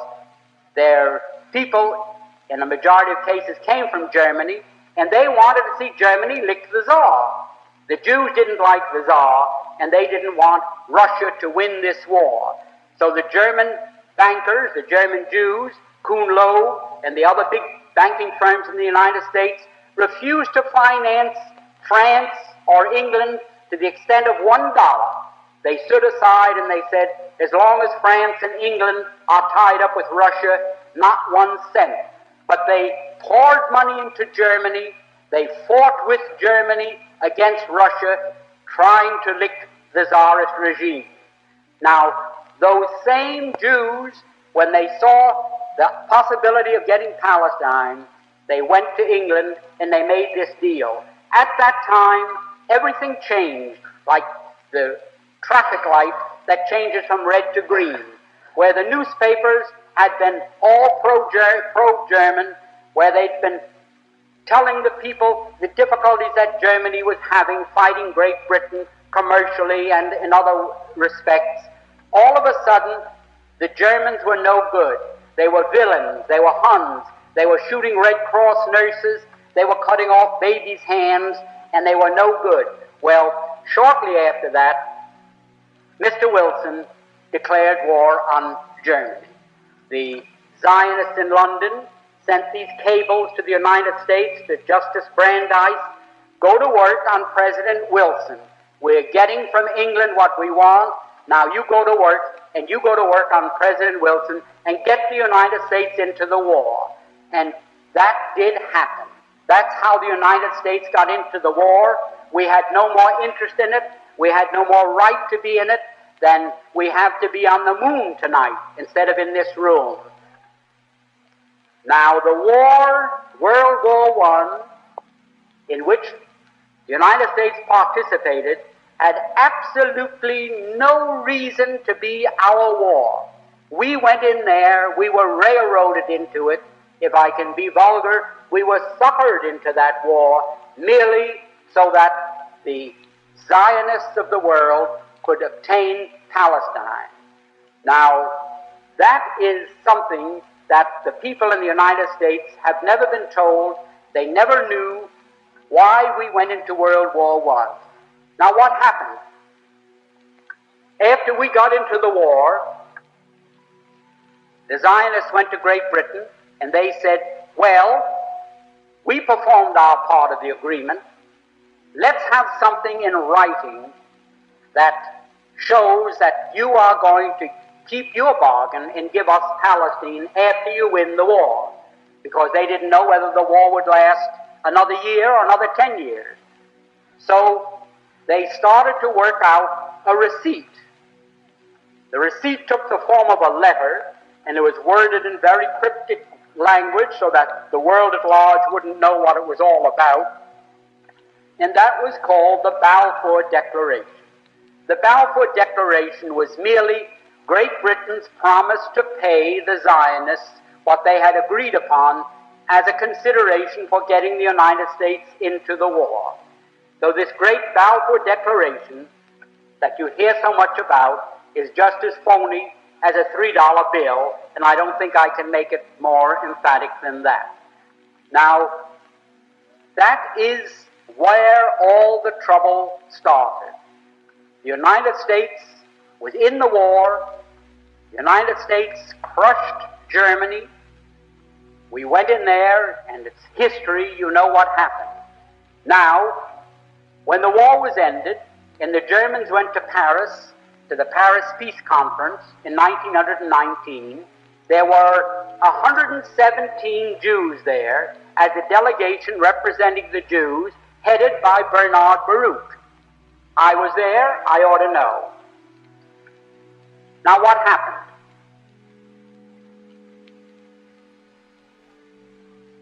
their people, in a majority of cases, came from Germany, and they wanted to see Germany lick the Tsar. The Jews didn't like the Tsar, and they didn't want Russia to win this war. So the German bankers, the German Jews, Kuhn Loeb, and the other big banking firms in the United States refused to finance France or England to the extent of $1. They stood aside and they said, as long as France and England are tied up with Russia, not 1 cent. But they poured money into Germany. They fought with Germany against Russia, trying to lick the Tsarist regime. Now, those same Jews, when they saw the possibility of getting Palestine, they went to England and they made this deal. At that time, everything changed, like the traffic light that changes from red to green. where the newspapers had been all pro-German, where they'd been telling the people the difficulties that Germany was having fighting Great Britain commercially and in other respects. All of a sudden, the Germans were no good. They were villains. They were Huns. They were shooting Red Cross nurses. They were cutting off babies' hands, and they were no good. Well, shortly after that, Mr. Wilson declared war on Germany. The Zionists in London sent these cables to the United States, to Justice Brandeis: go to work on President Wilson. We're getting from England what we want. Now you go to work, and you go to work on President Wilson and get the United States into the war. And that did happen. That's how the United States got into the war. We had no more interest in it. We had no more right to be in it than we have to be on the moon tonight instead of in this room. Now the war, World War I, in which the United States participated, had absolutely no reason to be our war. We went in there, we were railroaded into it. If I can be vulgar, we were suckered into that war merely so that the Zionists of the world could obtain Palestine. Now, that is something that the people in the United States have never been told. They never knew why we went into World War I. Now, what happened? After we got into the war, the Zionists went to Great Britain and they said, well, we performed our part of the agreement. Let's have something in writing that shows that you are going to keep your bargain and give us Palestine after you win the war, because they didn't know whether the war would last another year or another 10 years. So they started to work out a receipt. The receipt took the form of a letter, and it was worded in very cryptic language so that the world at large wouldn't know what it was all about. And that was called the Balfour Declaration. The Balfour Declaration was merely Great Britain's promise to pay the Zionists what they had agreed upon as a consideration for getting the United States into the war. So this great Balfour Declaration that you hear so much about is just as phony as a $3 bill, and I don't think I can make it more emphatic than that. Now, that is where all the trouble started. The United States was in the war. The United States crushed Germany. We went in there, and it's history. You know what happened. Now, when the war was ended, and the Germans went to Paris, to the Paris Peace Conference in 1919, there were 117 Jews there as a delegation representing the Jews, headed by Bernard Baruch. I was there, I ought to know. Now what happened?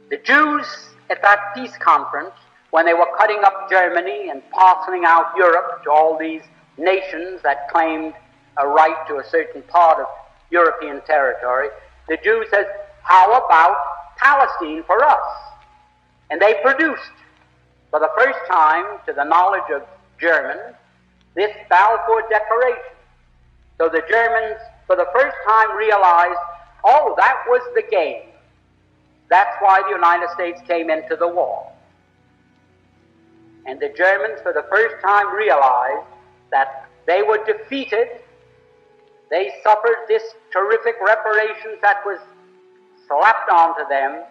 The Jews at that peace conference, when they were cutting up Germany and parceling out Europe to all these nations that claimed a right to a certain part of European territory, the Jews said, how about Palestine for us? And they produced, for the first time, to the knowledge of Germans, this Balfour Declaration. So the Germans, for the first time, realized, oh, that was the game. That's why the United States came into the war. And the Germans, for the first time, realized that they were defeated. They suffered this terrific reparations that was slapped onto them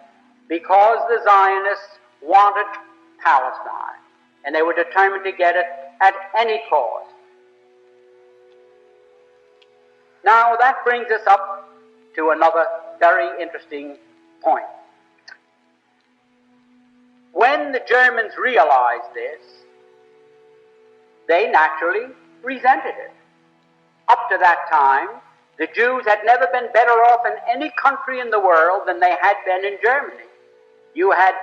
because the Zionists wanted Palestine, and they were determined to get it at any cost. Now that brings us up to another very interesting point. When the Germans realized this, they naturally resented it. Up to that time, the Jews had never been better off in any country in the world than they had been in Germany. You had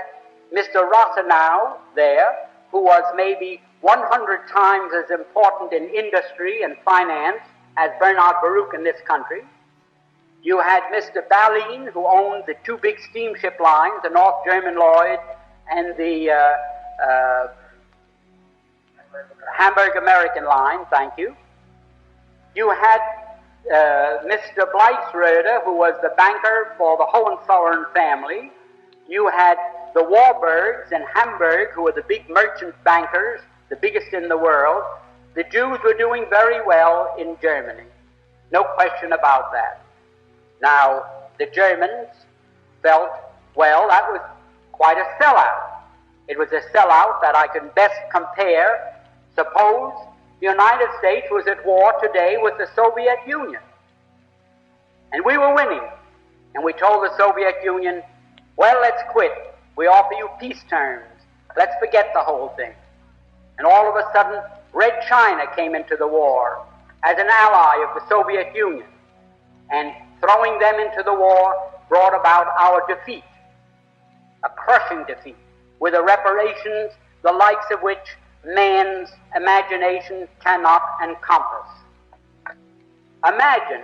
Mr. Rosenow there, who was maybe 100 times as important in industry and finance as Bernard Baruch in this country. You had Mr. Ballin, who owned the two big steamship lines, the North German Lloyd and the Hamburg American line, thank you. You had Mr. Bleisröder, who was the banker for the Hohenzollern family. You had the Warburgs in Hamburg, who were the big merchant bankers, the biggest in the world. The Jews were doing very well in Germany. No question about that. Now, the Germans felt, well, that was quite a sellout. It was a sellout that I can best compare. Suppose the United States was at war today with the Soviet Union, and we were winning, and we told the Soviet Union, well, let's quit. We offer you peace terms. Let's forget the whole thing. And all of a sudden, Red China came into the war as an ally of the Soviet Union, and throwing them into the war brought about our defeat, a crushing defeat, with the reparations, the likes of which man's imagination cannot encompass. Imagine,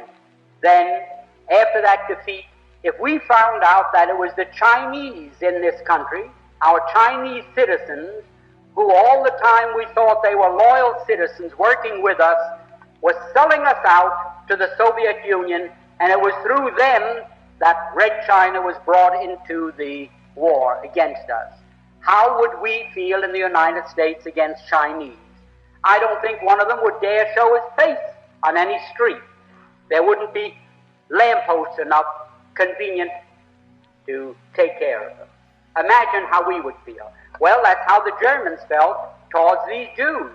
then, after that defeat, if we found out that it was the Chinese in this country, our Chinese citizens, who all the time we thought they were loyal citizens working with us, was selling us out to the Soviet Union, and it was through them that Red China was brought into the war against us. How would we feel in the United States against Chinese? I don't think one of them would dare show his face on any street. There wouldn't be lampposts enough convenient to take care of them. Imagine how we would feel. Well, that's how the Germans felt towards these Jews.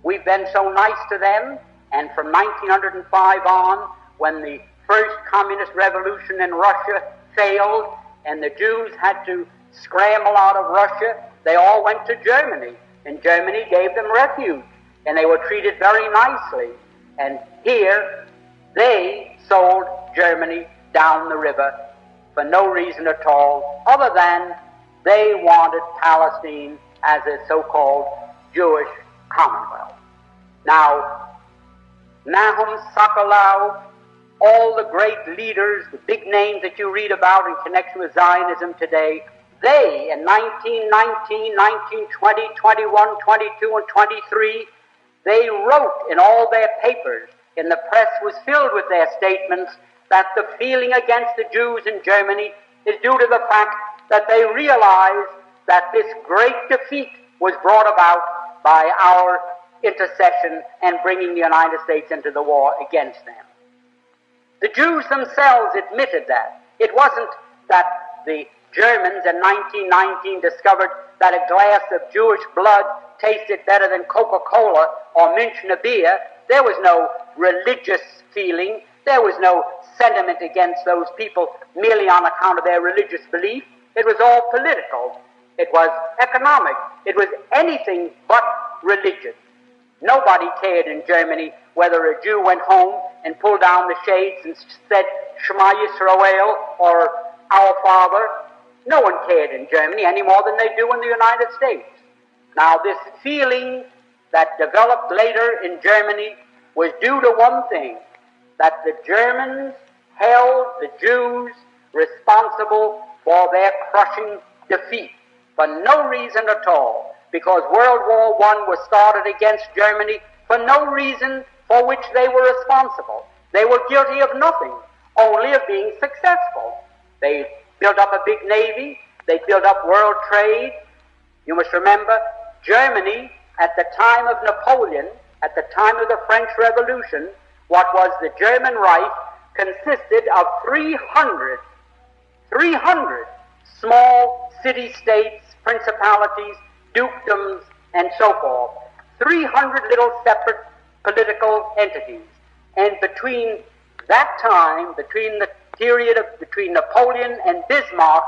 We've been so nice to them, and from 1905 on, when the first communist revolution in Russia failed and the Jews had to scramble out of Russia, they all went to Germany, and Germany gave them refuge, and they were treated very nicely. And here, they sold Germany down the river for no reason at all, other than they wanted Palestine as a so-called Jewish commonwealth. Now, Nahum, Sokolow, all the great leaders, the big names that you read about in connection with Zionism today, they, in 1919, 1920, 21, 22, and 23, they wrote in all their papers, and the press was filled with their statements, that the feeling against the Jews in Germany is due to the fact that they realized that this great defeat was brought about by our intercession and bringing the United States into the war against them. The Jews themselves admitted that. It wasn't that the Germans in 1919 discovered that a glass of Jewish blood tasted better than Coca-Cola or Münchner beer. There was no religious feeling. There was no sentiment against those people merely on account of their religious belief. It was all political. It was economic. It was anything but religious. Nobody cared in Germany whether a Jew went home and pulled down the shades and said Shema Yisrael or Our Father. No one cared in Germany any more than they do in the United States. Now, this feeling that developed later in Germany was due to one thing, that the Germans held the Jews responsible for their crushing defeat for no reason at all, because World War I was started against Germany for no reason for which they were responsible. They were guilty of nothing, only of being successful. They built up a big navy. They built up world trade. You must remember, Germany, at the time of Napoleon, at the time of the French Revolution, what was the German Reich consisted of 300 small city-states, principalities, dukedoms, and so forth. 300 little separate political entities. And between that time, between the period between Napoleon and Bismarck,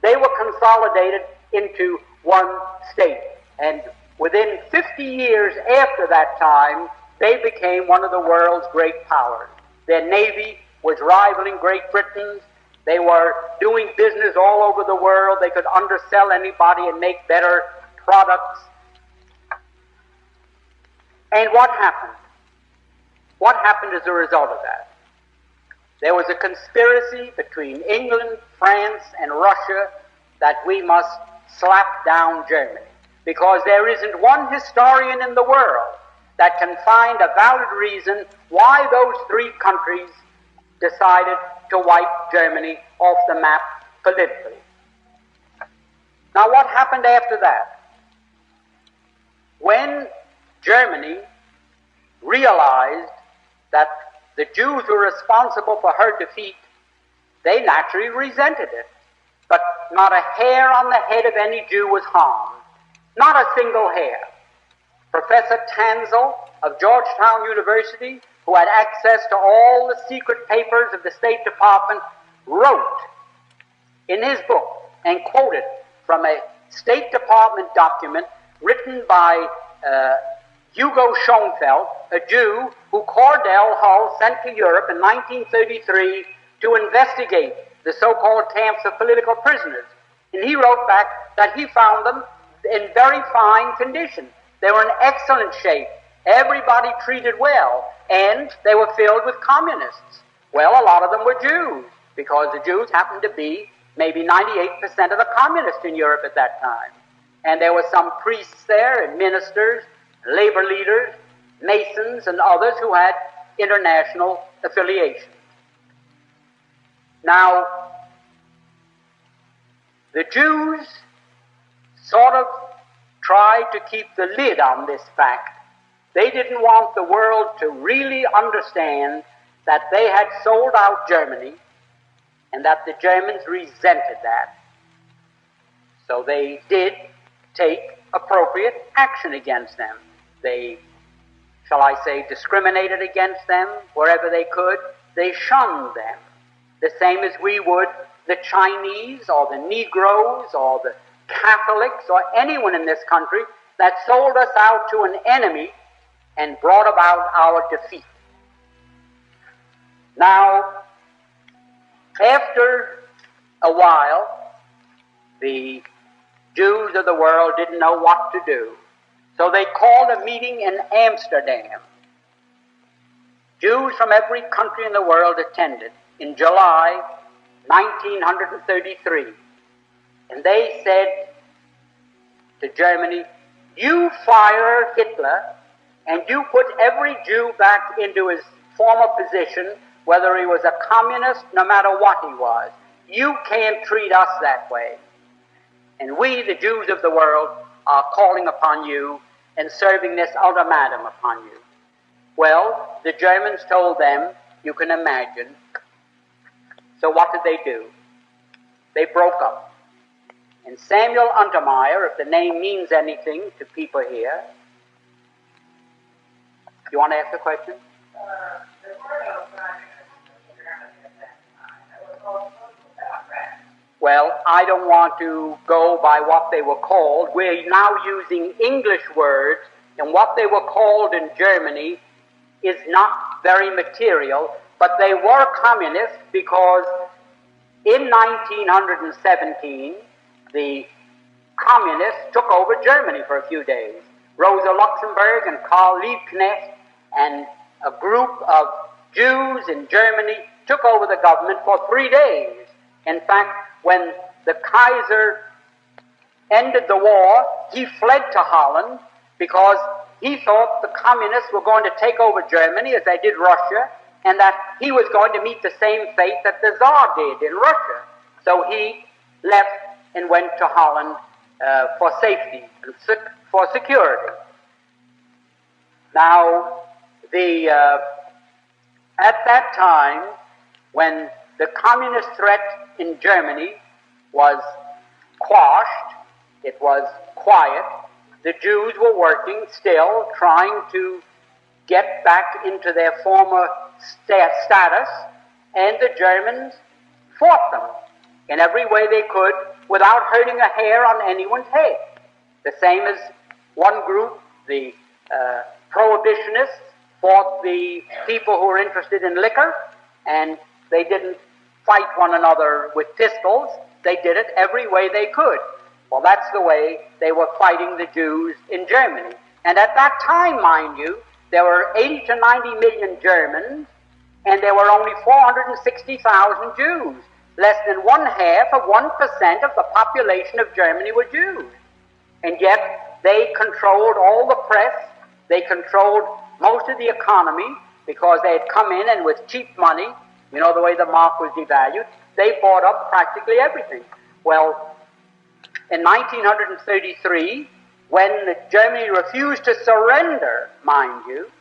they were consolidated into one state. And within 50 years after that time, they became one of the world's great powers. Their navy was rivaling Great Britain's. They were doing business all over the world. They could undersell anybody and make better products. And what happened? What happened as a result of that? there was a conspiracy between England, France, and Russia that we must slap down Germany, because there isn't one historian in the world that can find a valid reason why those three countries decided to wipe Germany off the map politically. Now, what happened after that? When Germany realized that the Jews were responsible for her defeat, they naturally resented it. But not a hair on the head of any Jew was harmed. Not a single hair. Professor Tanzel of Georgetown University, who had access to all the secret papers of the State Department, wrote in his book and quoted from a State Department document written by Hugo Schoenfeld, a Jew who Cordell Hull sent to Europe in 1933 to investigate the so-called camps of political prisoners. And he wrote back that he found them in very fine condition. They were in excellent shape. Everybody treated well. And they were filled with communists. Well, a lot of them were Jews, because the Jews happened to be maybe 98% of the communists in Europe at that time. And there were some priests there, and ministers, labor leaders, Masons, and others who had international affiliation. Now, the Jews sort of tried to keep the lid on this fact. They didn't want the world to really understand that they had sold out Germany and that the Germans resented that. So they did take appropriate action against them. They, shall I say, discriminated against them wherever they could. They shunned them, the same as we would the Chinese or the Negroes or the Catholics or anyone in this country that sold us out to an enemy and brought about our defeat. Now, after a while, the Jews of the world didn't know what to do, so they called a meeting in Amsterdam. Jews from every country in the world attended in July 1933, and they said to Germany, "You fire Hitler and you put every Jew back into his former position, whether he was a communist, no matter what he was. You can't treat us that way. And we, the Jews of the world, are calling upon you and serving this ultimatum upon you." Well, the Germans told them, you can imagine. So what did they do? They broke up. And Samuel Untermeyer, if the name means anything to people here, you want to ask a question? There were no communists in Germany at that time. It was called Social. Well, I don't want to go by what they were called. We're now using English words, and what they were called in Germany is not very material, but they were communists because in 1917, the communists took over Germany for a few days. Rosa Luxemburg and Karl Liebknecht and a group of Jews in Germany took over the government for 3 days. In fact, when the Kaiser ended the war, he fled to Holland because he thought the communists were going to take over Germany as they did Russia, and that he was going to meet the same fate that the Tsar did in Russia. So he left and went to Holland for safety and for security. Now, at that time, when the communist threat in Germany was quashed, it was quiet, the Jews were working still, trying to get back into their former status, and the Germans fought them in every way they could without hurting a hair on anyone's head. The same as one group, the prohibitionists, fought the people who were interested in liquor, and they didn't fight one another with pistols. They did it every way they could. Well, that's the way they were fighting the Jews in Germany. And at that time, mind you, there were 80 to 90 million Germans, and there were only 460,000 Jews. Less than 1/2 of the population of Germany were Jews. And yet they controlled all the press, they controlled most of the economy, because they had come in and with cheap money, you know the way the mark was devalued, they bought up practically everything. Well, in 1933, when Germany refused to surrender, mind you,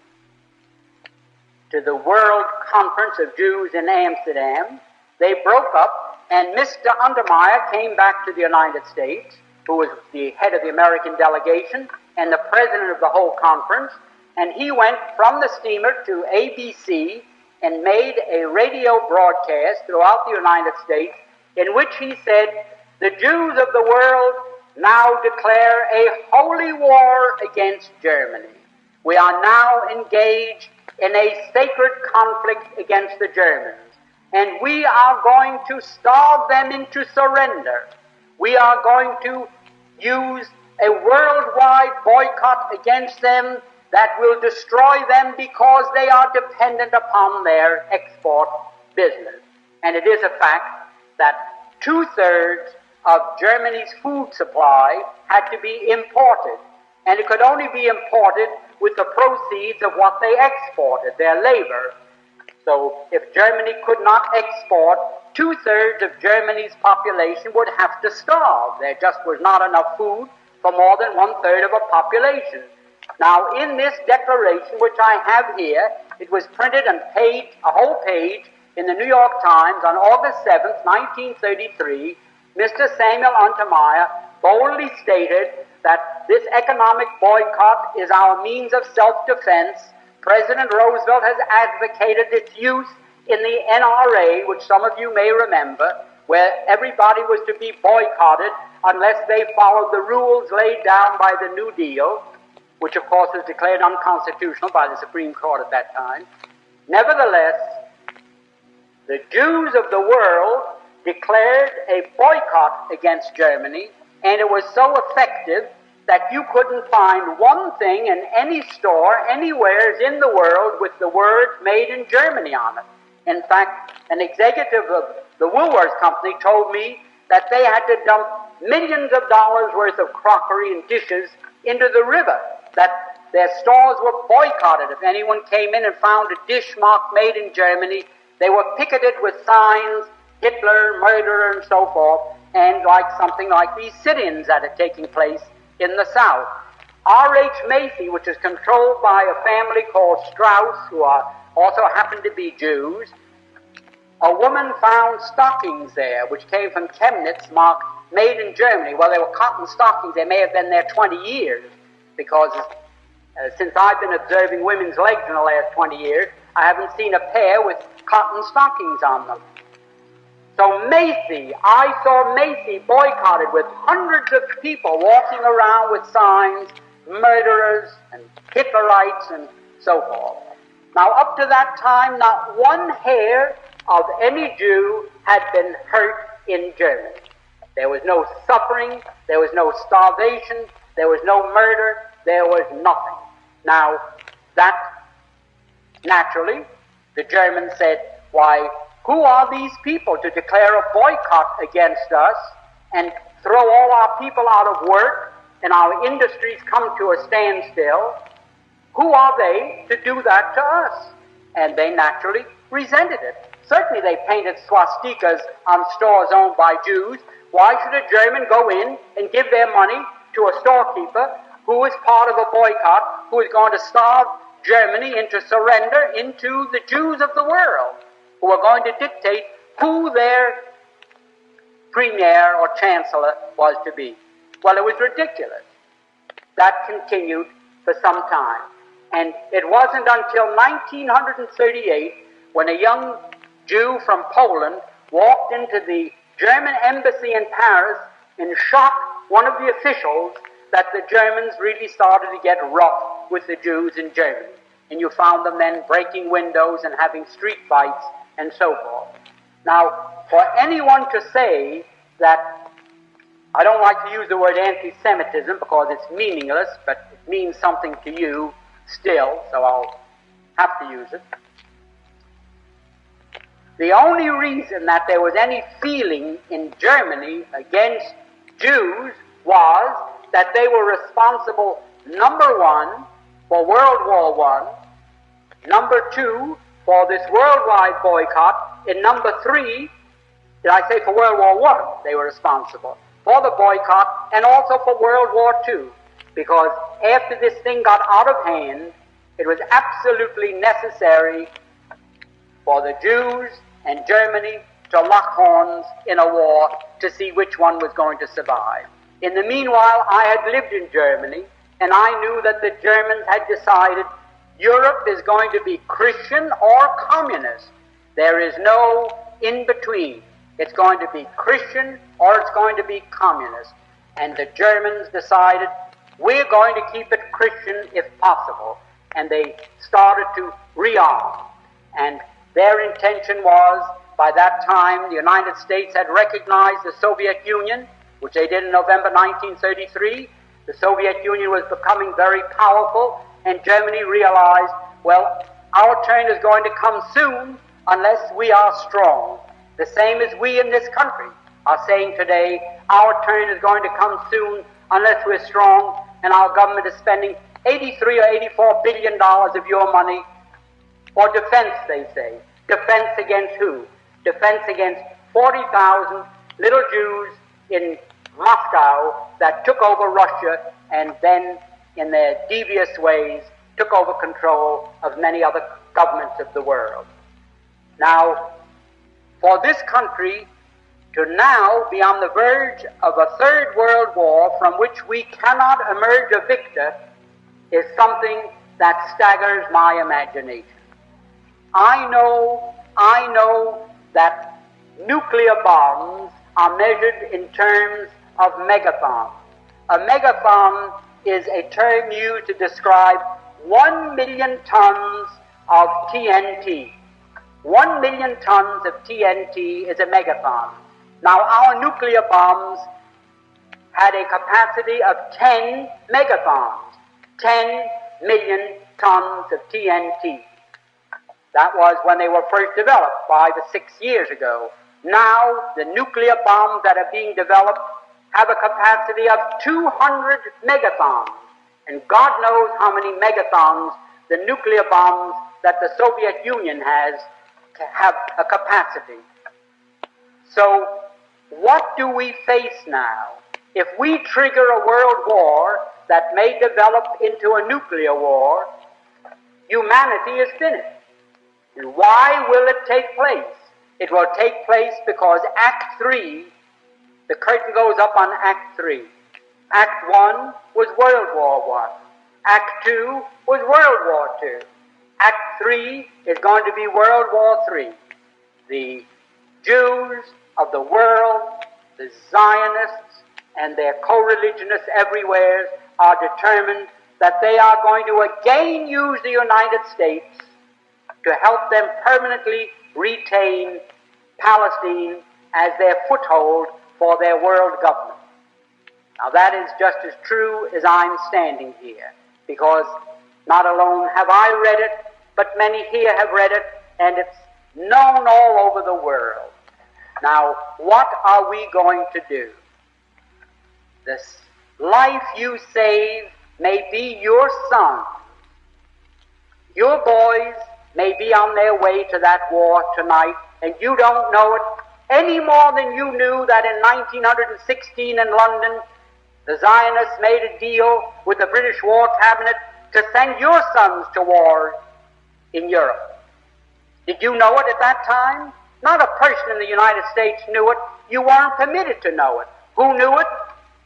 to the World Conference of Jews in Amsterdam, they broke up, and Mr. Untermeyer came back to the United States, who was the head of the American delegation and the president of the whole conference, and he went from the steamer to ABC and made a radio broadcast throughout the United States in which he said, "The Jews of the world now declare a holy war against Germany. We are now engaged in a sacred conflict against the Germans, and we are going to starve them into surrender. We are going to use a worldwide boycott against them that will destroy them because they are dependent upon their export business." And it is a fact that 2/3 of Germany's food supply had to be imported, and it could only be imported with the proceeds of what they exported, their labor. So if Germany could not export, 2/3 of Germany's population would have to starve. There just was not enough food for more than 1/3 of a population. Now, in this declaration, which I have here, it was printed on a whole page in the New York Times on August 7th, 1933, Mr. Samuel Untermeyer boldly stated that this economic boycott is our means of self-defense. President Roosevelt has advocated its use in the NRA, which some of you may remember, where everybody was to be boycotted unless they followed the rules laid down by the New Deal, which of course was declared unconstitutional by the Supreme Court at that time. Nevertheless, the Jews of the world declared a boycott against Germany, and it was so effective that you couldn't find one thing in any store anywhere in the world with the words "Made in Germany" on it. In fact, an executive of the Woolworths Company told me that they had to dump millions of dollars worth of crockery and dishes into the river, that their stores were boycotted. If anyone came in and found a dish marked "Made in Germany," they were picketed with signs, Hitler, murderer, and so forth, and like something like these sit-ins that are taking place in the South. R.H. Macy, which is controlled by a family called Strauss, who also happen to be Jews, a woman found stockings there, which came from Chemnitz, marked "Made in Germany." Well, they were cotton stockings. They may have been there 20 years, because since I've been observing women's legs in the last 20 years, I haven't seen a pair with cotton stockings on them. So Macy, I saw Macy boycotted with hundreds of people walking around with signs, "Murderers" and "Hitlerites" and so forth. Now, up to that time, not one hair of any Jew had been hurt in Germany. There was no suffering, there was no starvation, there was no murder, there was nothing. Now, that, naturally, the Germans said, "Why, who are these people to declare a boycott against us and throw all our people out of work and our industries come to a standstill? Who are they to do that to us?" And they naturally resented it. Certainly they painted swastikas on stores owned by Jews. Why should a German go in and give their money to a storekeeper who is part of a boycott, who is going to starve Germany into surrender into the Jews of the world, who are going to dictate who their premier or chancellor was to be? Well, it was ridiculous. That continued for some time. And it wasn't until 1938 when a young Jew from Poland walked into the German embassy in Paris and shot one of the officials that the Germans really started to get rough with the Jews in Germany. And you found them then breaking windows and having street fights and so forth. Now, for anyone to say that, I don't like to use the word anti-Semitism because it's meaningless, but it means something to you still, so I'll have to use it. The only reason that there was any feeling in Germany against Jews was that they were responsible, number one, for World War I, number two, for this worldwide boycott, and number three, did I say for World War I, they were responsible for the boycott and also for World War II, because after this thing got out of hand, it was absolutely necessary for the Jews and Germany to lock horns in a war to see which one was going to survive. In the meanwhile, I had lived in Germany, and I knew that the Germans had decided Europe is going to be Christian or communist. There is no in-between. It's going to be Christian or it's going to be communist. And the Germans decided, we're going to keep it Christian if possible. And they started to rearm. And their intention was, by that time, the United States had recognized the Soviet Union, which they did in November 1933. The Soviet Union was becoming very powerful, and Germany realized, well, our turn is going to come soon unless we are strong. The same as we in this country are saying today, our turn is going to come soon unless we're strong, and our government is spending $83 or $84 billion of your money for defense, they say. Defense against who? Defense against 40,000 little Jews in Moscow that took over Russia and then, in their devious ways, took over control of many other governments of the world. Now, for this country to now be on the verge of a third world war from which we cannot emerge a victor is something that staggers my imagination. I know that nuclear bombs are measured in terms of megathons. A megathon is a term used to describe 1 million tons of TNT. 1 million tons of TNT is a megathon. Now, our nuclear bombs had a capacity of 10 megathons, 10 million tons of TNT. That was when they were first developed 5 or 6 years ago. Now, the nuclear bombs that are being developed have a capacity of 200 megathons. And God knows how many megathons the nuclear bombs that the Soviet Union has have a capacity. So, what do we face now? If we trigger a world war that may develop into a nuclear war, humanity is finished. And why will it take place? It will take place because Act 3, the curtain goes up on Act 3. Act 1 was World War I. Act 2 was World War II. Act 3 is going to be World War III. The Jews of the world, the Zionists, and their co-religionists everywhere are determined that they are going to again use the United States to help them permanently retain Palestine as their foothold for their world government. Now that is just as true as I'm standing here, because not alone have I read it, but many here have read it, and it's known all over the world. Now, what are we going to do? This life you save may be your son. Your boys may be on their way to that war tonight, and you don't know it any more than you knew that in 1916 in London, the Zionists made a deal with the British War Cabinet to send your sons to war in Europe. Did you know it at that time? Not a person in the United States knew it. You weren't permitted to know it. Who knew it?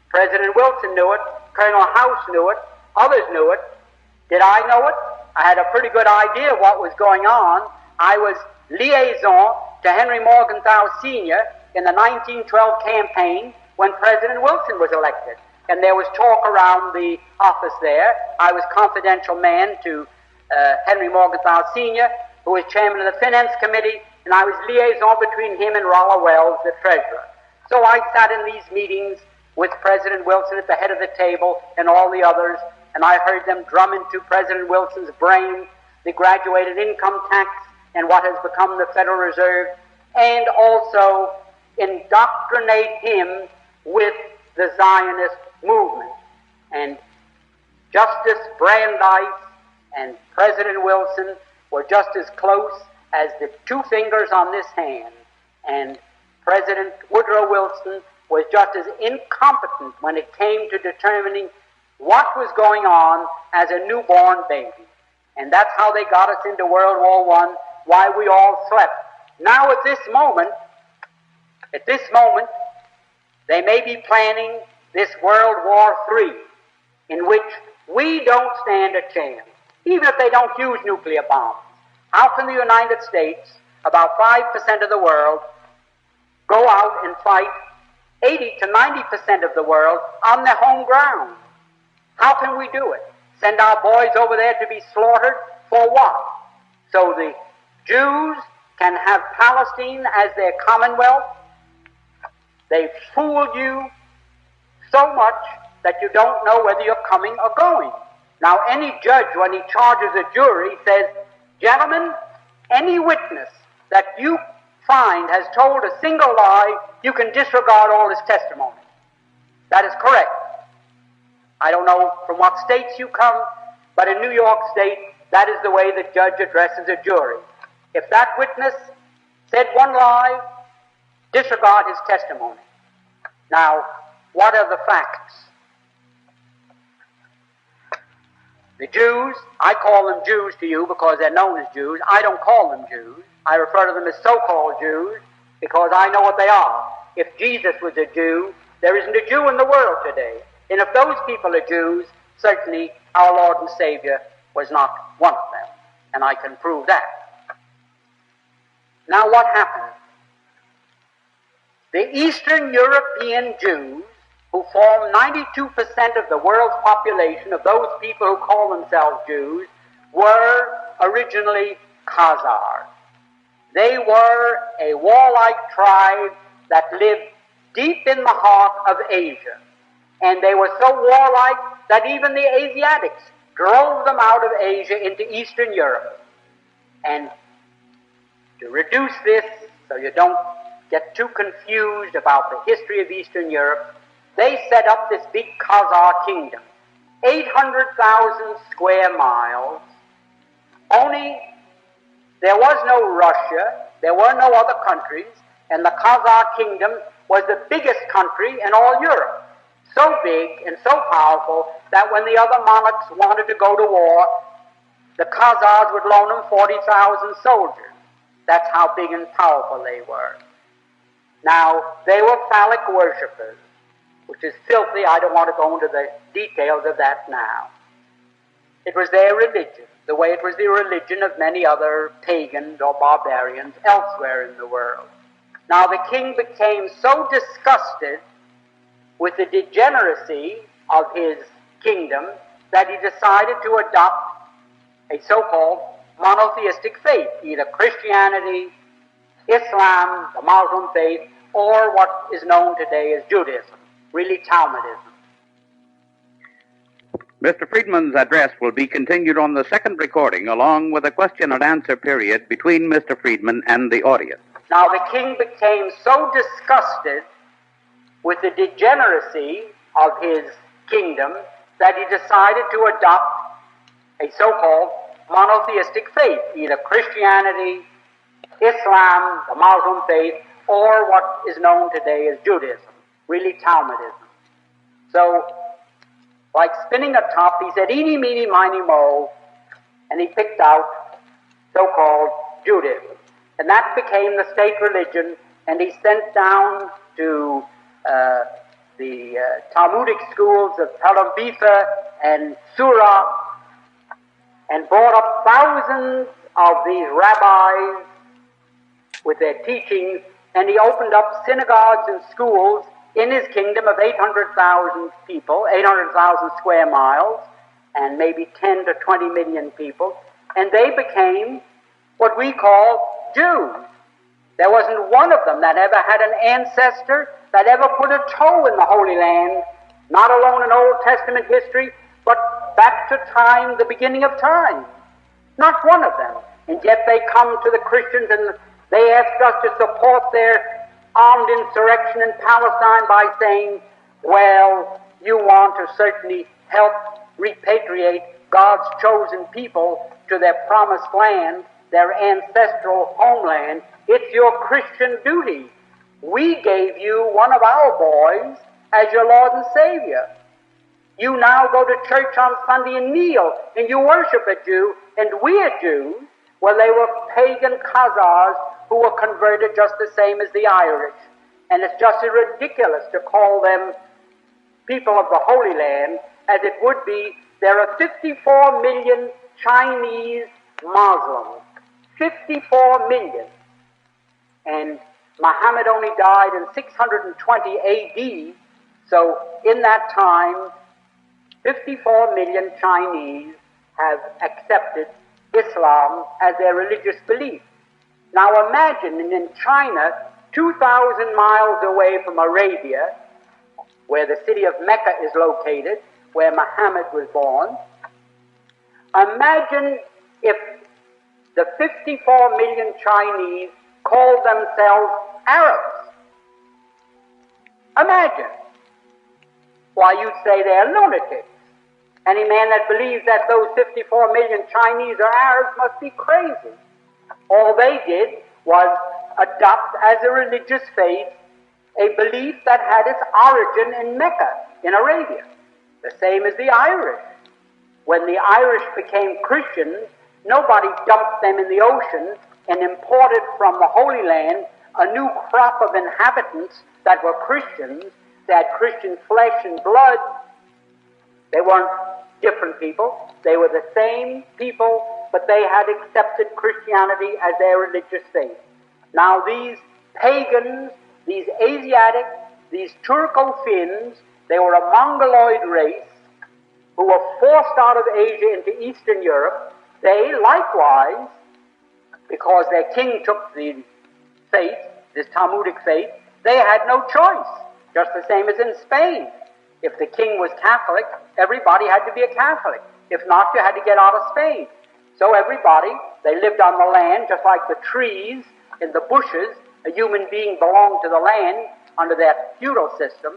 President Wilson knew it. Colonel House knew it. Others knew it. Did I know it? I had a pretty good idea of what was going on. I was liaison to Henry Morgenthau Sr. in the 1912 campaign when President Wilson was elected. And there was talk around the office there. I was confidential man to Henry Morgenthau Sr., who was chairman of the Finance Committee, and I was liaison between him and Rolla Wells, the treasurer. So I sat in these meetings with President Wilson at the head of the table and all the others, and I heard them drum into President Wilson's brain the graduated income tax and what has become the Federal Reserve and also indoctrinate him with the Zionist movement. And Justice Brandeis and President Wilson were just as close as the two fingers on this hand, and President Woodrow Wilson was just as incompetent when it came to determining what was going on as a newborn baby. And that's how they got us into World War I, why we all slept. Now at this moment, they may be planning this World War III, in which we don't stand a chance, even if they don't use nuclear bombs. How can the United States, about 5% of the world, go out and fight 80 to 90% of the world on their home ground? How can we do it? Send our boys over there to be slaughtered for what? So the Jews can have Palestine as their commonwealth? They've fooled you so much that you don't know whether you're coming or going. Now, any judge, when he charges a jury, says, gentlemen, any witness that you find has told a single lie, you can disregard all his testimony. That is correct. I don't know from what states you come, but in New York State, that is the way the judge addresses a jury. If that witness said one lie, disregard his testimony. Now, what are the facts? The Jews, I call them Jews to you because they're known as Jews. I don't call them Jews. I refer to them as so-called Jews because I know what they are. If Jesus was a Jew, there isn't a Jew in the world today. And if those people are Jews, certainly our Lord and Savior was not one of them. And I can prove that. Now what happened? The Eastern European Jews, who form 92% of the world's population, of those people who call themselves Jews, were originally Chazars. They were a warlike tribe that lived deep in the heart of Asia. And they were so warlike that even the Asiatics drove them out of Asia into Eastern Europe. And to reduce this, so you don't get too confused about the history of Eastern Europe, they set up this big Khazar kingdom, 800,000 square miles. Only there was no Russia, there were no other countries, and the Khazar kingdom was the biggest country in all Europe. So big and so powerful that when the other monarchs wanted to go to war, the Khazars would loan them 40,000 soldiers. That's how big and powerful they were. Now, they were phallic worshippers, which is filthy. I don't want to go into the details of that now. It was their religion, the way it was the religion of many other pagans or barbarians elsewhere in the world. Now, the king became so disgusted with the degeneracy of his kingdom that he decided to adopt a so-called monotheistic faith, either Christianity, Islam, the Muslim faith, or what is known today as Judaism, really Talmudism. Mr. Friedman's address will be continued on the second recording, along with a question and answer period between Mr. Friedman and the audience. Now, the king became so disgusted with the degeneracy of his kingdom that he decided to adopt a so-called monotheistic faith, either Christianity, Islam, the Muslim faith, or what is known today as Judaism, really Talmudism. So, like spinning a top, he said, eeny, meeny, miny, mo, and he picked out so-called Judaism. And that became the state religion, and he sent down to the Talmudic schools of Tel Aviv and Surah, and brought up thousands of these rabbis with their teachings, and he opened up synagogues and schools in his kingdom of 800,000 people, 800,000 square miles, and maybe 10 to 20 million people, and they became what we call Jews. There wasn't one of them that ever had an ancestor that ever put a toe in the Holy Land, not alone in Old Testament history, but back to time, the beginning of time. Not one of them. And yet they come to the Christians and They asked us to support their armed insurrection in Palestine by saying, well, you want to certainly help repatriate God's chosen people to their promised land, their ancestral homeland. It's your Christian duty. We gave you one of our boys as your Lord and Savior. You now go to church on Sunday and kneel, and you worship a Jew, and we're Jews. Well, they were pagan Chazars who were converted just the same as the Irish. And it's just as ridiculous to call them people of the Holy Land as it would be. There are 54 million Chinese Muslims. 54 million. And Muhammad only died in 620 AD, so in that time, 54 million Chinese have accepted Islam as their religious belief. Now imagine in China, 2,000 miles away from Arabia, where the city of Mecca is located, where Muhammad was born, imagine if the 54 million Chinese called themselves Arabs. Imagine. Why, you'd say they're lunatics. Any man that believes that those 54 million Chinese are Arabs must be crazy. All they did was adopt as a religious faith a belief that had its origin in Mecca, in Arabia, the same as the Irish. When the Irish became Christians, nobody dumped them in the ocean and imported from the Holy Land a new crop of inhabitants that were Christians. They had Christian flesh and blood. They weren't different people. They were the same people, but they had accepted Christianity as their religious faith. Now these pagans, these Asiatic, these Turco-Finns, they were a Mongoloid race who were forced out of Asia into Eastern Europe. They likewise, because their king took the faith, this Talmudic faith, they had no choice, just the same as in Spain. If the king was Catholic, everybody had to be a Catholic. If not, you had to get out of Spain. So everybody, they lived on the land just like the trees in the bushes. A human being belonged to the land under that feudal system.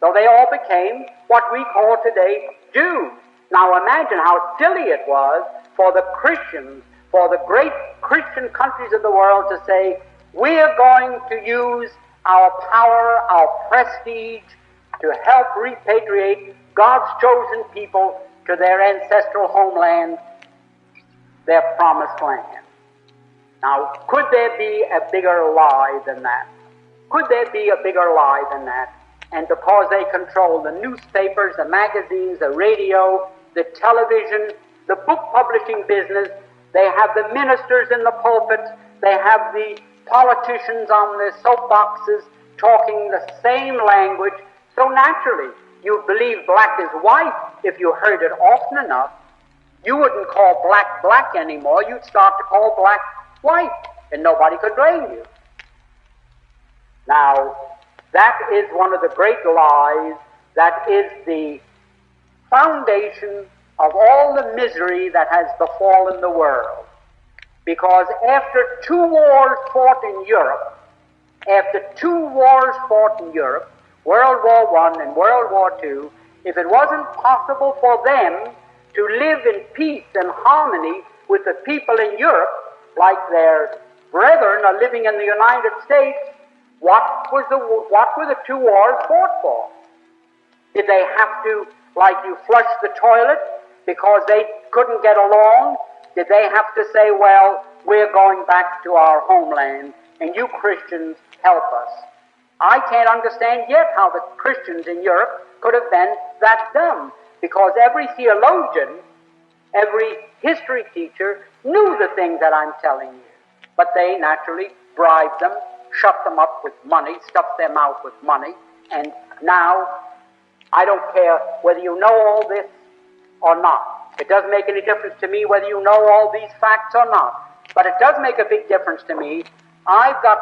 So they all became what we call today Jews. Now imagine how silly it was for the Christians, for the great Christian countries of the world to say, we're going to use our power, our prestige, to help repatriate God's chosen people to their ancestral homeland, their promised land. Now, could there be a bigger lie than that? Could there be a bigger lie than that? And because they control the newspapers, the magazines, the radio, the television, the book publishing business, they have the ministers in the pulpits, they have the politicians on the soapboxes talking the same language. So naturally, you believe black is white if you heard it often enough. You wouldn't call black black anymore. You'd start to call black white, and nobody could blame you. Now, that is one of the great lies. That is the foundation of all the misery that has befallen the world. Because after 2 wars fought in Europe, World War I and World War II, if it wasn't possible for them to live in peace and harmony with the people in Europe, like their brethren are living in the United States, what were the 2 wars fought for? Did they have to, like you flush the toilet because they couldn't get along? Did they have to say, well, we're going back to our homeland, and you Christians help us? I can't understand yet how the Christians in Europe could have been that dumb, because every theologian, every history teacher knew the things that I'm telling you. But they naturally bribed them, shut them up with money, stuffed their mouth with money, and now I don't care whether you know all this or not. It doesn't make any difference to me whether you know all these facts or not. But it does make a big difference to me. I've got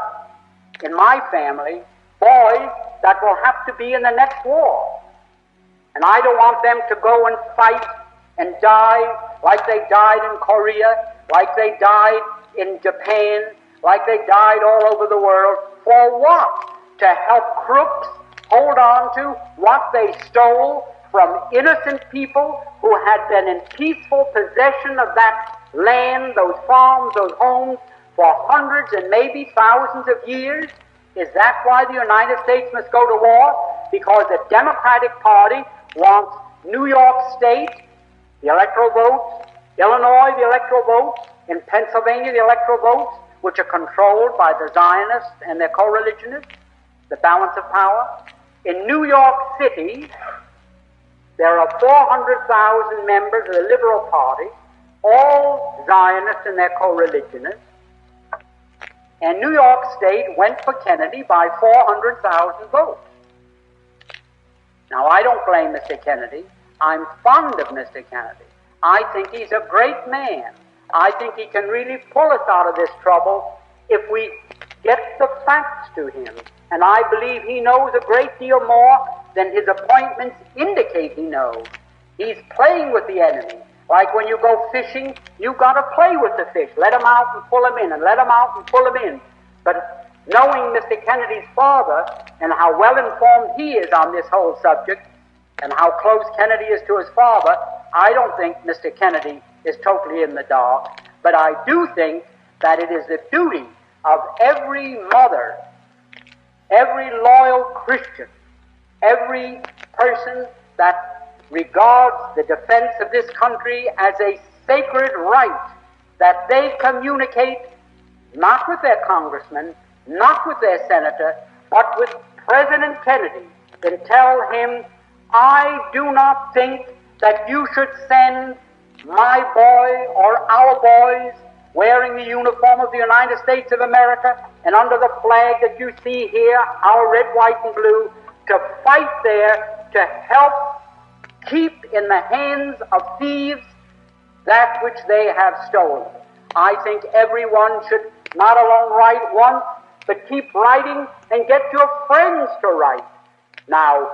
in my family boys that will have to be in the next war. And I don't want them to go and fight and die like they died in Korea, like they died in Japan. like they died all over the world. For what? To help crooks hold on to what they stole from innocent people who had been in peaceful possession of that land, those farms, those homes, for hundreds and maybe thousands of years? Is that why the United States must go to war? Because the Democratic Party wants New York State, the electoral votes, Illinois, the electoral votes, in Pennsylvania, the electoral votes, which are controlled by the Zionists and their co-religionists, the balance of power. In New York City, there are 400,000 members of the Liberal Party, all Zionists and their co-religionists. And New York State went for Kennedy by 400,000 votes. Now, I don't blame Mr. Kennedy. I'm fond of Mr. Kennedy. I think he's a great man. I think he can really pull us out of this trouble if we get the facts to him. And I believe he knows a great deal more than his appointments indicate he knows. He's playing with the enemy. Like when you go fishing, you've got to play with the fish. Let him out and pull him in, and let him out and pull him in. But knowing Mr. Kennedy's father and how well informed he is on this whole subject and how close Kennedy is to his father, I don't think Mr. Kennedy is totally in the dark. But I do think that it is the duty of every mother, every loyal Christian, every person that regards the defense of this country as a sacred right, that they communicate not with their congressman, not with their senator, but with President Kennedy, and tell him, I do not think that you should send my boy or our boys wearing the uniform of the United States of America and under the flag that you see here, our red, white, and blue, to fight there to help keep in the hands of thieves that which they have stolen. I think everyone should not alone write once, but keep writing and get your friends to write. Now,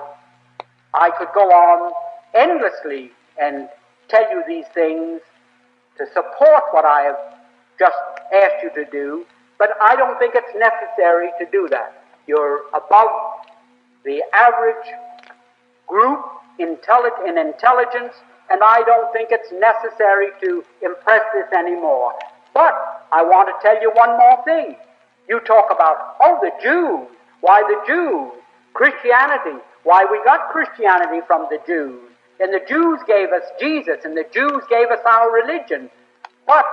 I could go on endlessly and tell you these things to support what I have just asked you to do, but I don't think it's necessary to do that. You're above the average group in intelligence, and I don't think it's necessary to impress this anymore. But I want to tell you one more thing. You talk about, oh, the Jews. Why the Jews? Christianity. Why we got Christianity from the Jews. And the Jews gave us Jesus, and the Jews gave us our religion. But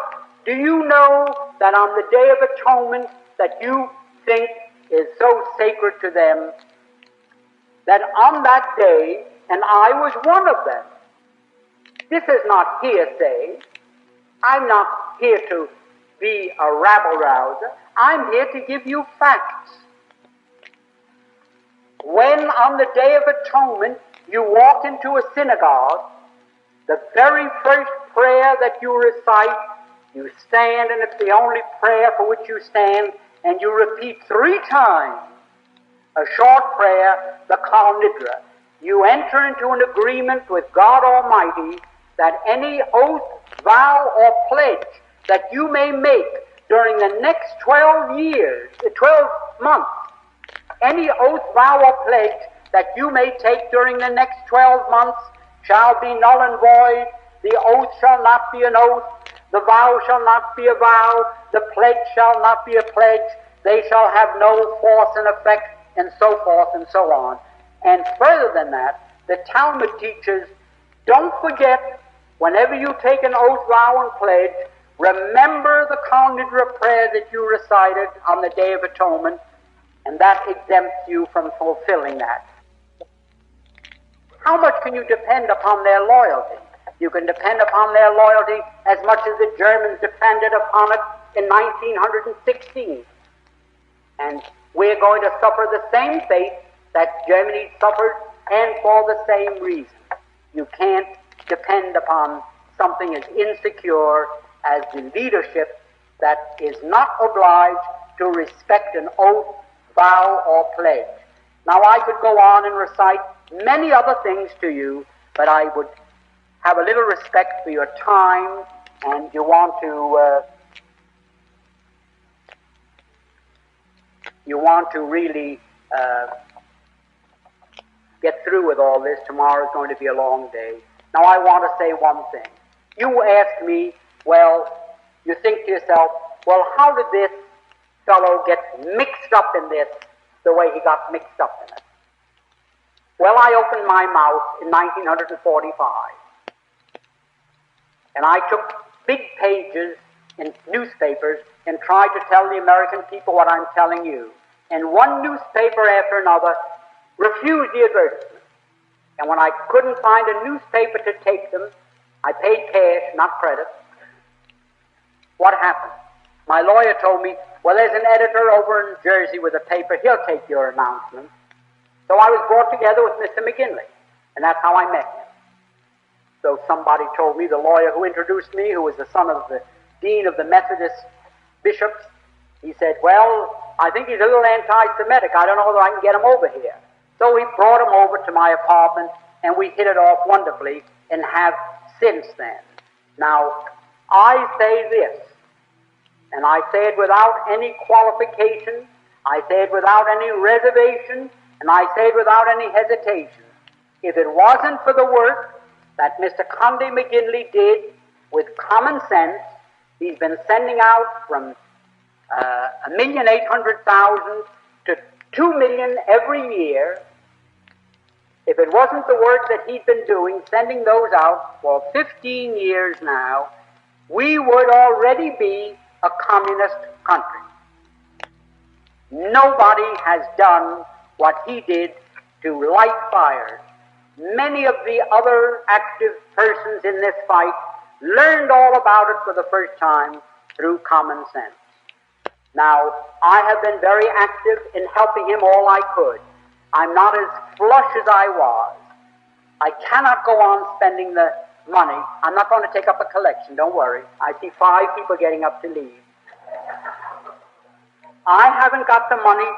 do you know that on the Day of Atonement that you think is so sacred to them, that on that day, and I was one of them, this is not hearsay. I'm not here to be a rabble-rouser. I'm here to give you facts. When on the Day of Atonement you walk into a synagogue, the very first prayer that you recite, you stand, and it's the only prayer for which you stand, and you repeat 3 times a short prayer, the Kal Nidra. You enter into an agreement with God Almighty that any oath, vow, or pledge that you may make during the next 12 months, any oath, vow, or pledge that you may take during the next 12 months shall be null and void. The oath shall not be an oath. The vow shall not be a vow. The pledge shall not be a pledge. They shall have no force and effect, and so forth and so on. And further than that, the Talmud teaches, don't forget, whenever you take an oath, vow, and pledge, remember the Kal Nidra prayer that you recited on the Day of Atonement, and that exempts you from fulfilling that. How much can you depend upon their loyalty? You can depend upon their loyalty as much as the Germans depended upon it in 1916. And we're going to suffer the same fate that Germany suffered, and for the same reason. You can't depend upon something as insecure as the leadership that is not obliged to respect an oath, vow, or pledge. Now, I could go on and recite many other things to you, but I would have a little respect for your time, and you want to you want to really get through with all this. Tomorrow is going to be a long day. Now I want to say one thing. You asked me, well, you think to yourself, well, how did this fellow get mixed up in this the way he got mixed up in it? Well, I opened my mouth in 1945, and I took big pages in newspapers and tried to tell the American people what I'm telling you. And one newspaper after another refused the advertisement. And when I couldn't find a newspaper to take them, I paid cash, not credit. What happened? My lawyer told me, well, there's an editor over in Jersey with a paper. He'll take your announcement. So I was brought together with Mr. McGinley, and that's how I met him. So somebody told me, the lawyer who introduced me, who was the son of the dean of the Methodist bishops, he said, well, I think he's a little anti-Semitic. I don't know whether I can get him over here. So we brought him over to my apartment, and we hit it off wonderfully, and have since then. Now, I say this, and I say it without any qualification, I say it without any reservation, and I say it without any hesitation. If it wasn't for the work that Mr. Conde McGinley did with common sense, he's been sending out from 1,800,000 to 2 million every year. If it wasn't the work that he'd been doing, sending those out for 15 years now, we would already be a communist country. Nobody has done what he did to light fires. Many of the other active persons in this fight learned all about it for the first time through common sense. Now, I have been very active in helping him all I could. I'm not as flush as I was. I cannot go on spending the money. I'm not going to take up a collection, don't worry. I see 5 people getting up to leave. I haven't got the money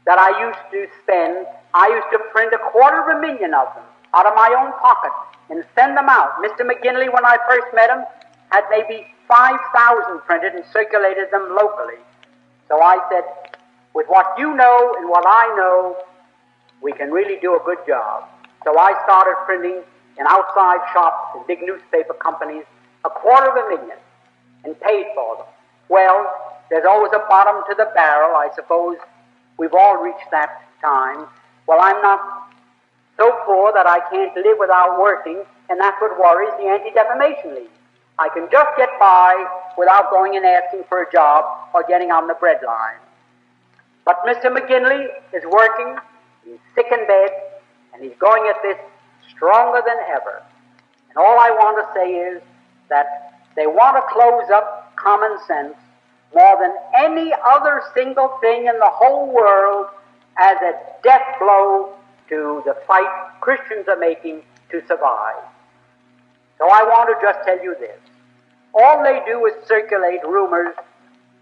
that I used to spend. I used to print 250,000 of them out of my own pocket and send them out. Mr. McGinley, when I first met him, had maybe 5,000 printed and circulated them locally. So I said, with what you know and what I know, we can really do a good job. So I started printing in outside shops and big newspaper companies 250,000 and paid for them. Well, there's always a bottom to the barrel. I suppose we've all reached that time. Well, I'm not so poor that I can't live without working, and that's what worries the Anti-Defamation League. I can just get by without going and asking for a job or getting on the bread line. But Mr. McGinley is working, he's sick in bed, and he's going at this stronger than ever. And all I want to say is that they want to close up common sense more than any other single thing in the whole world as a death blow to the fight Christians are making to survive. So I want to just tell you this. All they do is circulate rumors.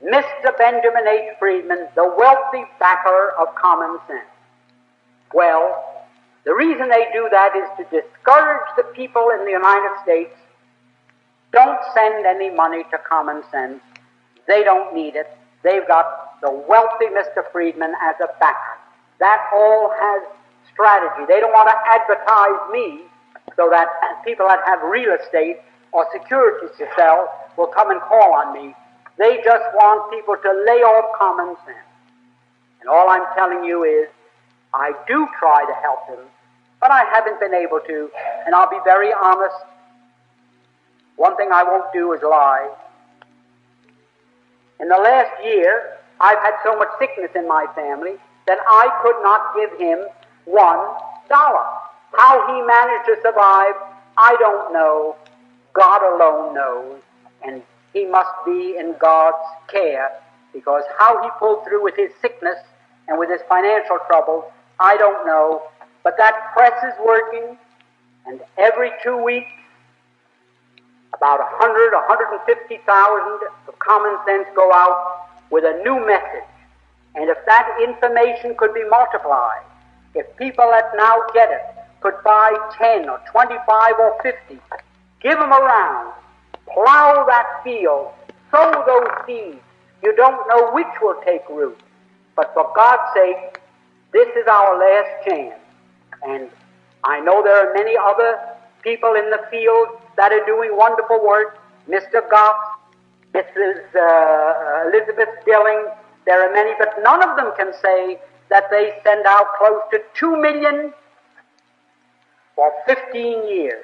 Mr. Benjamin H. Friedman, the wealthy backer of common sense. Well, the reason they do that is to discourage the people in the United States. Don't send any money to common sense. They don't need it. They've got the wealthy Mr. Friedman as a backer. That all has strategy. They don't want to advertise me so that people that have real estate or securities to sell will come and call on me. They just want people to lay off common sense. And all I'm telling you is, I do try to help them, but I haven't been able to, and I'll be very honest. One thing I won't do is lie. In the last year, I've had so much sickness in my family that I could not give him $1. How he managed to survive, I don't know. God alone knows, and he must be in God's care, because how he pulled through with his sickness and with his financial troubles, I don't know. But that press is working, and every 2 weeks, about 150,000 of common sense go out with a new message. And if that information could be multiplied, if people that now get it could buy 10 or 25 or 50, give them around, plow that field, sow those seeds. You don't know which will take root, But for God's sake, this is our last chance. And I know there are many other people in the field that are doing wonderful work. Mr. Goff, Mrs. Elizabeth Dilling, there are many, but none of them can say that they send out close to $2 million for 15 years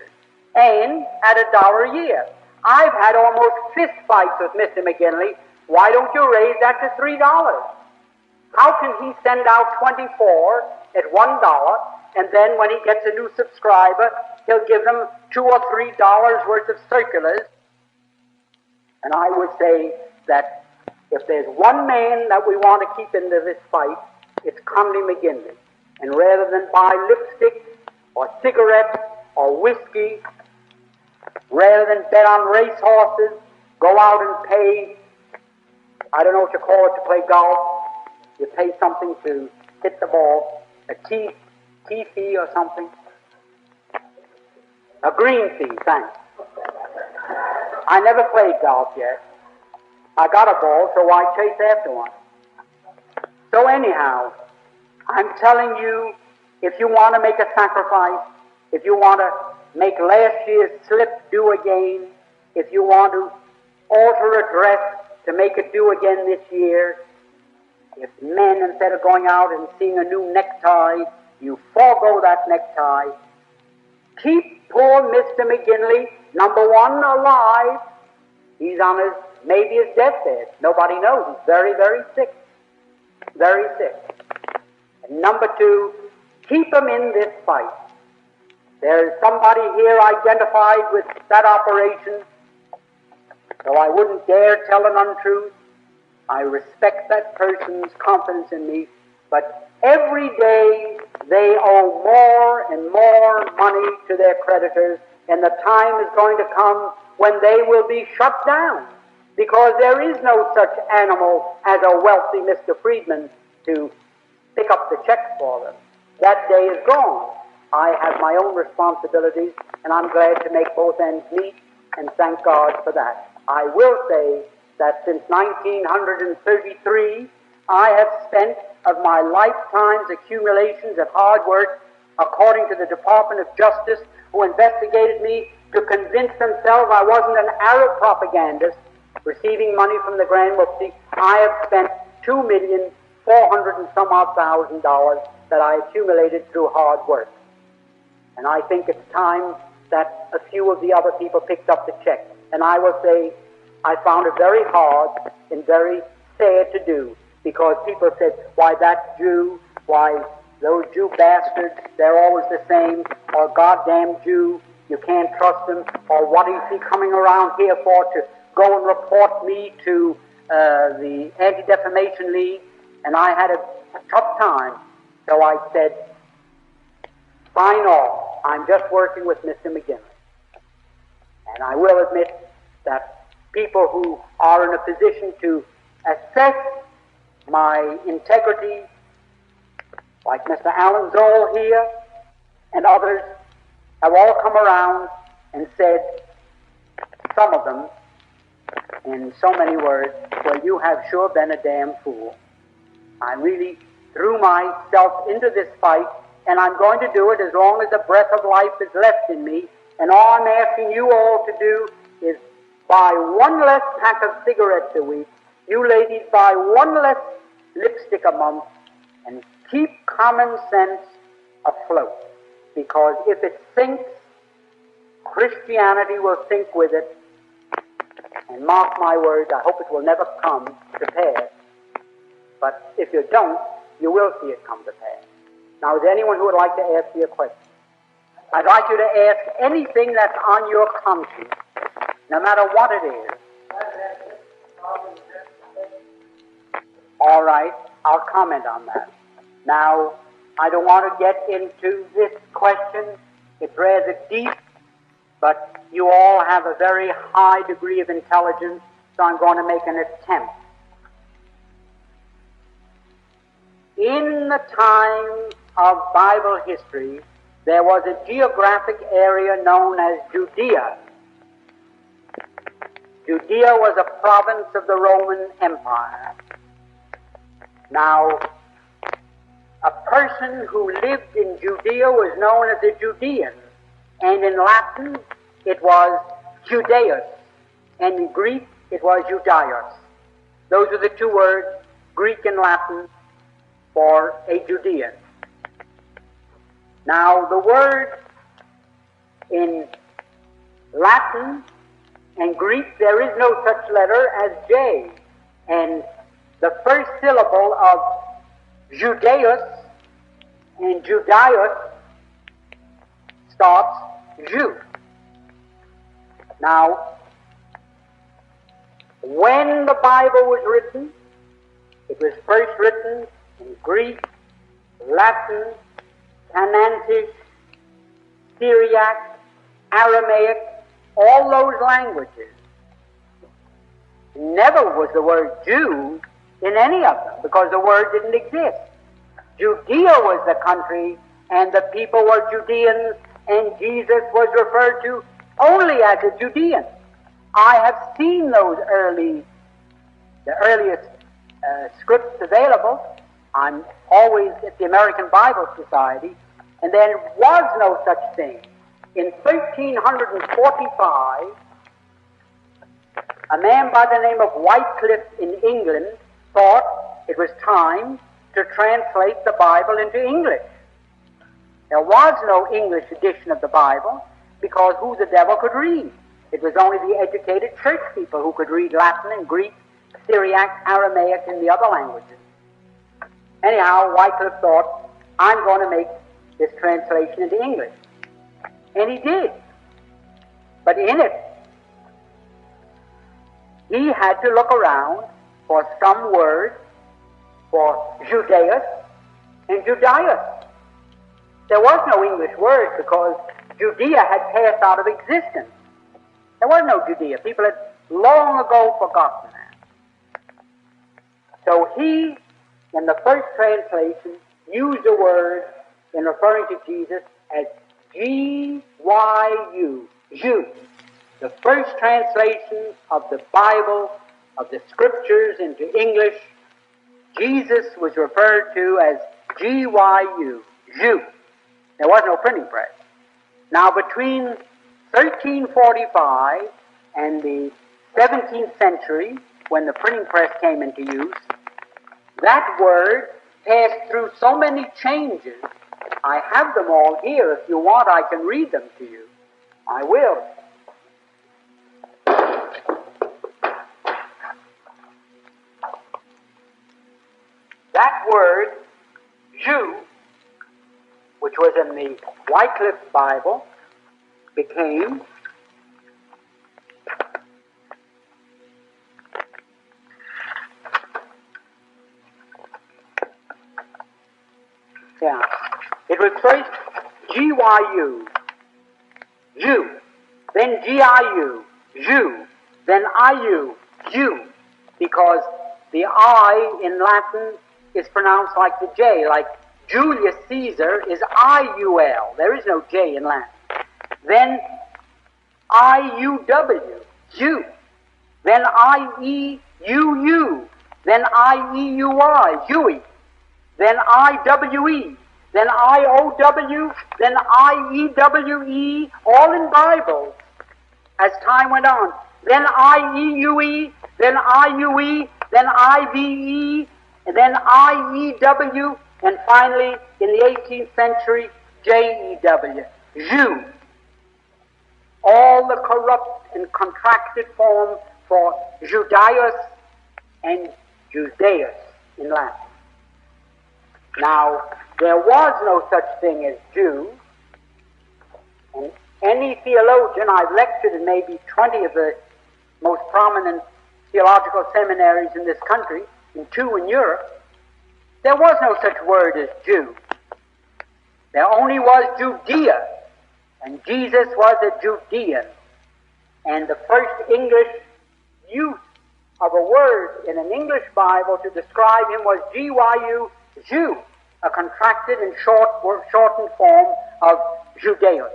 and at $1 a year. I've had almost fist fights with Mr. McGinley. Why don't you raise that to $3? How can he send out 24 at $1, and then when he gets a new subscriber, he'll give them $2 or $3 worth of circulars? And I would say that if there's one man that we want to keep into this fight, it's Conley McGinley. And rather than buy lipstick or cigarettes or whiskey, rather than bet on racehorses, go out and pay, I don't know what you call it to play golf. You pay something to hit the ball, a tee fee or something. A green fee, thanks. I never played golf yet. I got a ball, so why chase after one? So anyhow, I'm telling you, if you want to make a sacrifice, if you want to make last year's slip do again, if you want to alter a dress to make it do again this year, if men, instead of going out and seeing a new necktie, you forego that necktie, keep poor Mr. McGinley, number one, alive. He's on maybe his deathbed. Nobody knows. He's very, very sick. Very sick. And number two, keep him in this fight. There's somebody here identified with that operation, so I wouldn't dare tell an untruth. I respect that person's confidence in me, but every day they owe more and more money to their creditors, and the time is going to come when they will be shut down, because there is no such animal as a wealthy Mr. Friedman to pick up the checks for them. That day is gone. I have my own responsibilities, and I'm glad to make both ends meet, and thank God for that. I will say that since 1933, I have spent of my lifetime's accumulations of hard work, according to the Department of Justice, who investigated me to convince themselves I wasn't an Arab propagandist receiving money from the Grand Mufti. I have spent $2,400,000 and some odd that I accumulated through hard work. And I think it's time that a few of the other people picked up the check. And I will say, I found it very hard and very sad to do, because people said, why that Jew, why those Jew bastards, they're always the same, or goddamn Jew, you can't trust him, or what is he coming around here for, to go and report me to the Anti-Defamation League? And I had a tough time, so I said, sign off. I'm just working with Mr. McGinley. And I will admit that people who are in a position to assess my integrity, like Mr. Alan Zoll here and others, have all come around and said, some of them, in so many words, well, you have sure been a damn fool. I really threw myself into this fight, and I'm going to do it as long as the breath of life is left in me. And all I'm asking you all to do is buy one less pack of cigarettes a week. You ladies buy one less lipstick a month, and keep common sense afloat. Because if it sinks, Christianity will sink with it. And mark my words, I hope it will never come to pass. But if you don't, you will see it come to pass. Now, is there anyone who would like to ask me a question? I'd like you to ask anything that's on your conscience, no matter what it is. All right, I'll comment on that. Now, I don't want to get into this question. It's rather deep, but you all have a very high degree of intelligence, so I'm going to make an attempt. In the time of Bible history, there was a geographic area known as Judea. Judea was a province of the Roman Empire. Now, a person who lived in Judea was known as a Judean, and in Latin it was Judaeus, and in Greek it was Judaios. Those are the two words, Greek and Latin, for a Judean. Now, the word in Latin and Greek, there is no such letter as J, and the first syllable of Judaeus and Judaios starts Jew. Now, when the Bible was written, it was first written in Greek, Latin, Canantic, Syriac, Aramaic, all those languages. Never was the word Jew in any of them, because the word didn't exist. Judea was the country, and the people were Judeans, and Jesus was referred to only as a Judean. I have seen those the earliest scripts available. I'm always at the American Bible Society, and there was no such thing. In 1345, a man by the name of Wycliffe in England thought it was time to translate the Bible into English. There was no English edition of the Bible because who the devil could read? It was only the educated church people who could read Latin and Greek, Syriac, Aramaic, and the other languages. Anyhow, Wycliffe thought, I'm going to make this translation into English. And he did. But in it, he had to look around for some word for Judaeus and Judaios. There was no English word because Judea had passed out of existence. There was no Judea. People had long ago forgotten that. So he, in the first translation, used a word in referring to Jesus as G-Y-U, Jew. The first translation of the Bible, of the Scriptures into English, Jesus was referred to as G-Y-U, Jew. There was no printing press. Now, between 1345 and the 17th century, when the printing press came into use, that word passed through so many changes. I have them all here. If you want, I can read them to you. I will. That word, Jew, which was in the Wycliffe Bible, became it was first G-Y-U, Jew, then G-I-U, Jew, then I-U, Jew, because the I in Latin is pronounced like the J, like Julius Caesar is I-U-L. There is no J in Latin. Then I-U-W, Jew. Then I-E-U-U. Then I-E-U-I, Huey. Then I-W-E. Then I-O-W. Then I-E-W-E, all in Bible as time went on. Then I-E-U-E. Then I-U-E. Then I-V-E. And then I-E-W. And finally, in the 18th century, J-E-W, Jew. All the corrupt and contracted form for Judaios and Judaeus in Latin. Now, there was no such thing as Jew, and any theologian, I've lectured in maybe 20 of the most prominent theological seminaries in this country, and 2 in Europe, there was no such word as Jew. There only was Judea, and Jesus was a Judean. And the first English use of a word in an English Bible to describe him was G-Y-U, Jew, a contracted and shortened form of Judaeus.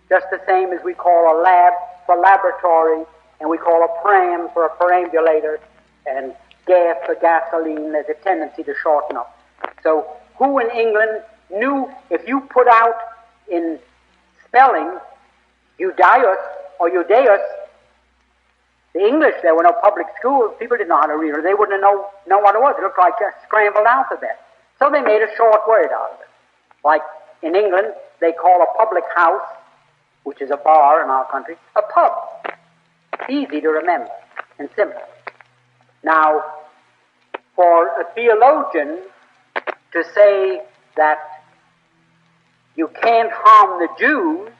Just the same as we call a lab for laboratory, and we call a pram for a perambulator, and gas for gasoline, there's a tendency to shorten up. So who in England knew if you put out in spelling Judaios or Judaeus, the English, there were no public schools, people didn't know how to read it, they wouldn't know what it was. It looked like a scrambled alphabet. So they made a short word out of it. Like in England, they call a public house, which is a bar in our country, a pub. Easy to remember and simple. Now, for a theologian to say that you can't harm the Jews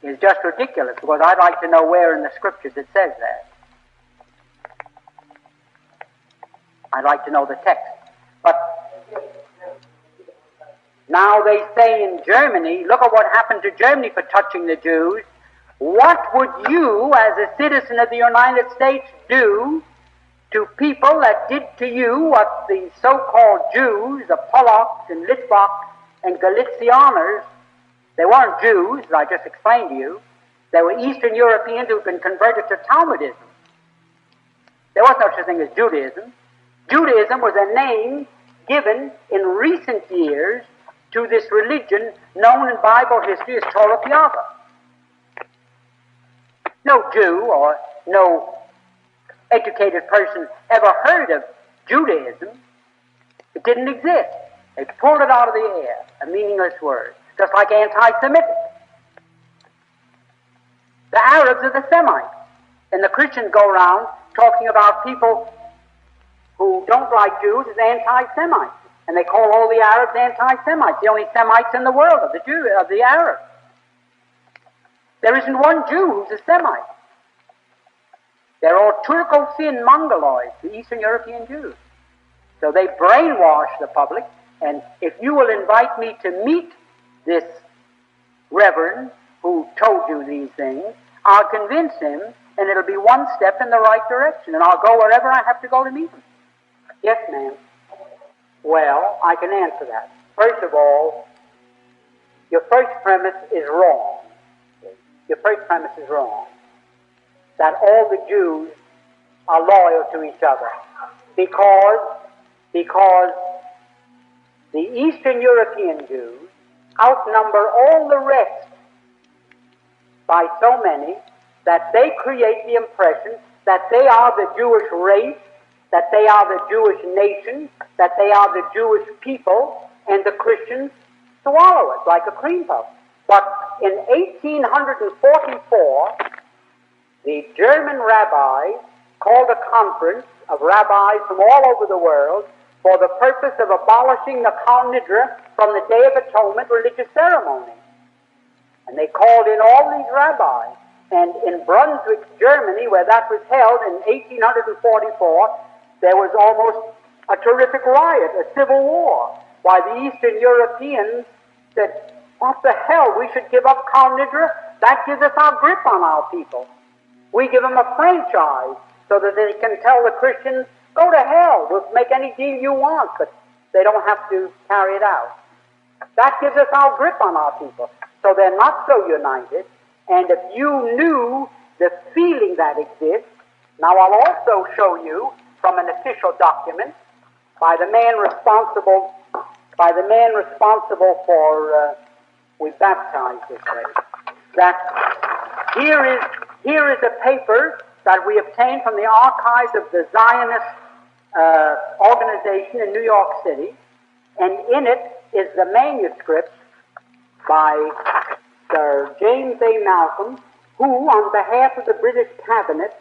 is just ridiculous, because I'd like to know where in the scriptures it says that. I'd like to know the text. But now they say in Germany, look at what happened to Germany for touching the Jews. What would you, as a citizen of the United States, do to people that did to you what the so-called Jews, the Polacks and Litvaks and Galicianers, they weren't Jews, as I just explained to you. They were Eastern Europeans who had been converted to Talmudism. There was no such thing as Judaism. Judaism was a name given in recent years to this religion known in Bible history as Torah Piava. No Jew or no educated person ever heard of Judaism. It didn't exist. They pulled it out of the air, a meaningless word, just like anti-Semitic. The Arabs are the Semites, and the Christians go around talking about people who don't like Jews as anti-Semites, and they call all the Arabs anti-Semites, the only Semites in the world of the Arabs. There isn't one Jew who's a Semite. They're all Turco-Finn Mongoloids, the Eastern European Jews. So they brainwash the public, and if you will invite me to meet this reverend who told you these things, I'll convince him, and it'll be one step in the right direction, and I'll go wherever I have to go to meet him. Yes, ma'am. Well, I can answer that. First of all, your first premise is wrong. Your first premise is wrong. That all the Jews are loyal to each other. Because the Eastern European Jews outnumber all the rest by so many that they create the impression that they are the Jewish race, that they are the Jewish nation, that they are the Jewish people, and the Christians swallow it like a cream puff. But in 1844, the German rabbis called a conference of rabbis from all over the world for the purpose of abolishing the Kal Nidra from the Day of Atonement religious ceremony. And they called in all these rabbis. And in Brunswick, Germany, where that was held in 1844, there was almost a terrific riot, a civil war, while the Eastern Europeans said, what the hell, we should give up Kal Nidra? That gives us our grip on our people. We give them a franchise so that they can tell the Christians, go to hell, we'll make any deal you want, but they don't have to carry it out. That gives us our grip on our people. So they're not so united, and if you knew the feeling that exists, now I'll also show you from an official document by the man responsible for we baptized this way, that here is a paper that we obtained from the archives of the Zionist organization in New York City, and in it is the manuscript by Sir James A. Malcolm, who, on behalf of the British cabinet,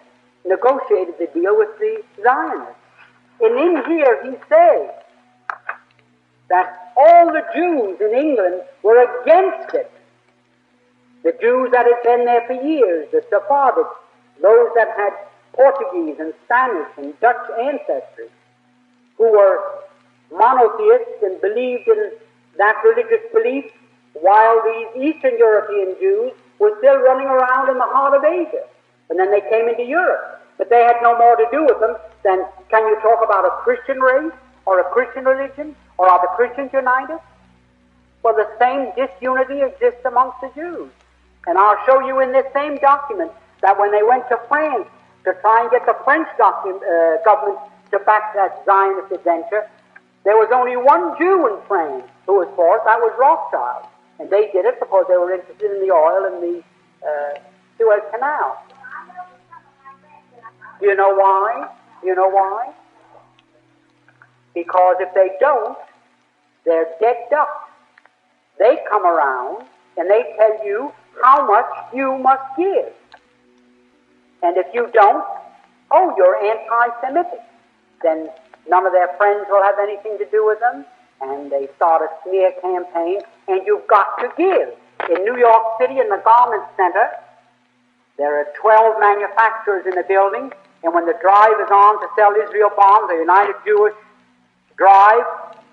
negotiated the deal with the Zionists. And in here he says that all the Jews in England were against it. The Jews that had been there for years, the Sephardics, those that had Portuguese and Spanish and Dutch ancestry, who were monotheists and believed in that religious belief, while these Eastern European Jews were still running around in the heart of Asia. And then they came into Europe. But they had no more to do with them than, can you talk about a Christian race or a Christian religion? Or are the Christians united? Well, the same disunity exists amongst the Jews. And I'll show you in this same document that when they went to France to try and get the French government to back that Zionist adventure. There was only one Jew in France who was for it, that was Rothschild. And they did it because they were interested in the oil and the Suez Canal. Do you know why? Do you know why? Because if they don't, they're dead ducks. They come around and they tell you how much you must give. And if you don't, oh, you're anti-Semitic. Then none of their friends will have anything to do with them, and they start a smear campaign, and you've got to give. In New York City, in the Garment Center, there are 12 manufacturers in the building, and when the drive is on to sell Israel bombs, the United Jewish Drive,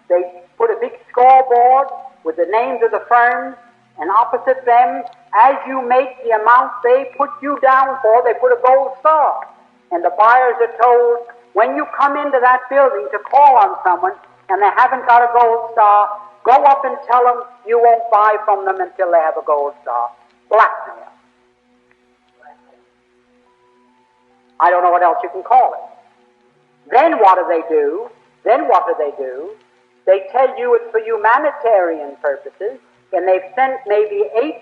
they put a big scoreboard with the names of the firms, and opposite them, as you make the amount they put you down for, they put a gold star. And the buyers are told, when you come into that building to call on someone and they haven't got a gold star, go up and tell them you won't buy from them until they have a gold star. Blackmail. I don't know what else you can call it. Then what do they do? They tell you it's for humanitarian purposes, and they've sent maybe $8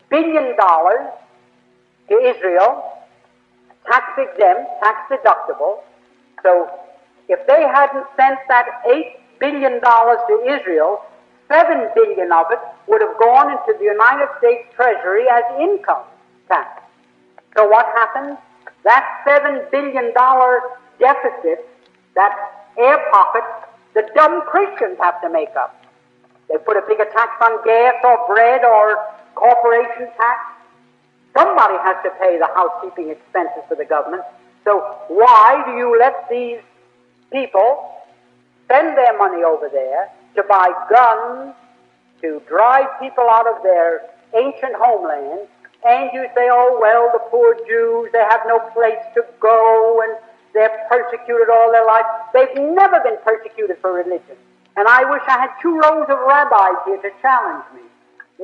billion to Israel, tax-exempt, tax-deductible. So if they hadn't sent that $8 billion to Israel, $7 billion of it would have gone into the United States Treasury as income tax. So what happens? That $7 billion deficit, that air pocket, the dumb Christians have to make up. They put a bigger tax on gas or bread or corporation tax. Somebody has to pay the housekeeping expenses for the government. So why do you let these people spend their money over there to buy guns, to drive people out of their ancient homeland, and you say, oh, well, the poor Jews, they have no place to go, and they're persecuted all their life. They've never been persecuted for religion. And I wish I had 2 rows of rabbis here to challenge me.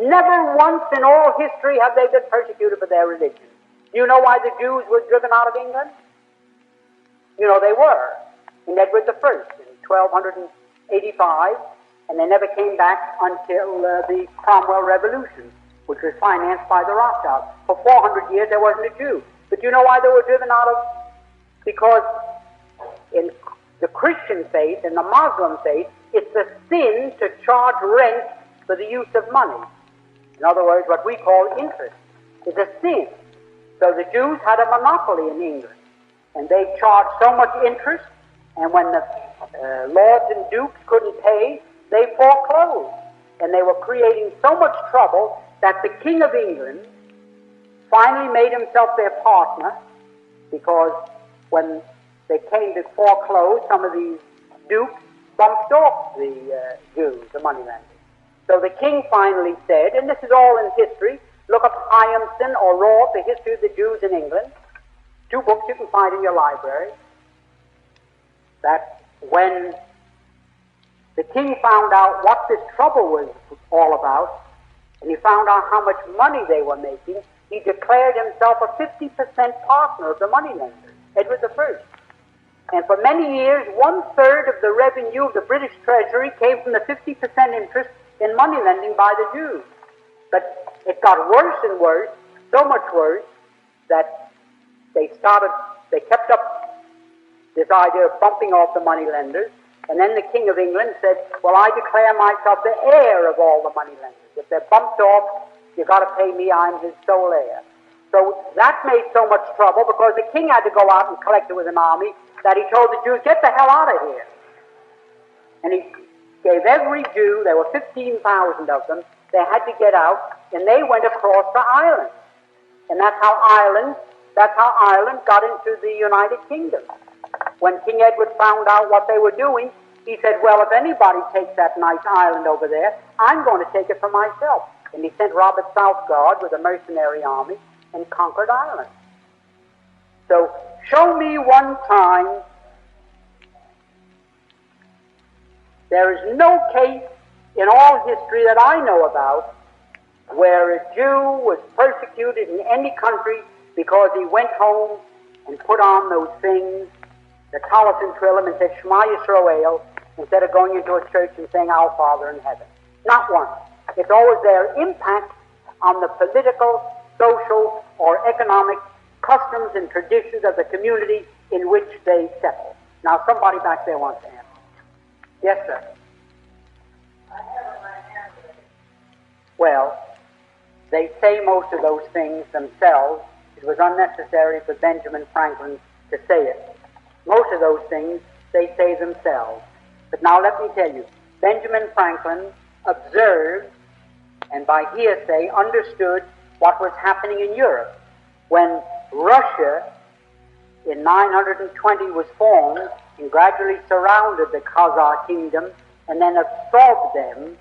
Never once in all history have they been persecuted for their religion. You know why the Jews were driven out of England? You know they were. In Edward I in 1285, and they never came back until the Cromwell Revolution, which was financed by the Rothschilds. For 400 years there wasn't a Jew. But you know why they were driven out of? Because in the Christian faith and the Muslim faith, it's a sin to charge rent for the use of money. In other words, what we call interest is a sin. So the Jews had a monopoly in England, and they charged so much interest, and when the lords and dukes couldn't pay, they foreclosed. And they were creating so much trouble that the King of England finally made himself their partner, because when they came to foreclose, some of these dukes bumped off the Jews, the moneylenders. So the king finally said, and this is all in history, look up Hyamson or Roth, The History of the Jews in England, 2 books you can find in your library, that when the king found out what this trouble was all about, and he found out how much money they were making, he declared himself a 50% partner of the moneylenders, Edward I. And for many years, 1/3 of the revenue of the British Treasury came from the 50% interest in money lending by the Jews. But it got worse and worse, so much worse, that they kept up this idea of bumping off the money lenders. And then the King of England said, well, I declare myself the heir of all the money lenders. If they're bumped off, you got to pay me, I'm his sole heir. So that made so much trouble because the king had to go out and collect it with an army that he told the Jews, get the hell out of here. And he gave every Jew, there were 15,000 of them, they had to get out, and they went across to Ireland. And that's how Ireland got into the United Kingdom. When King Edward found out what they were doing, he said, well, if anybody takes that nice island over there, I'm going to take it for myself. And he sent Robert Southguard with a mercenary army and conquered Ireland. So, show me one time there is no case in all history that I know about where a Jew was persecuted in any country because he went home and put on those things the Collison Trillim and said Shema Yisroel instead of going into a church and saying Our Father in heaven. Not one. It's always their impact on the political, social, or economic customs and traditions of the community in which they settle. Now somebody back there wants to answer. Yes, sir. Well, they say most of those things themselves. It was unnecessary for Benjamin Franklin to say it. Most of those things they say themselves. But now let me tell you, Benjamin Franklin observed and by hearsay understood what was happening in Europe. When Russia in 920 was formed and gradually surrounded the Khazar kingdom and then absorbed them,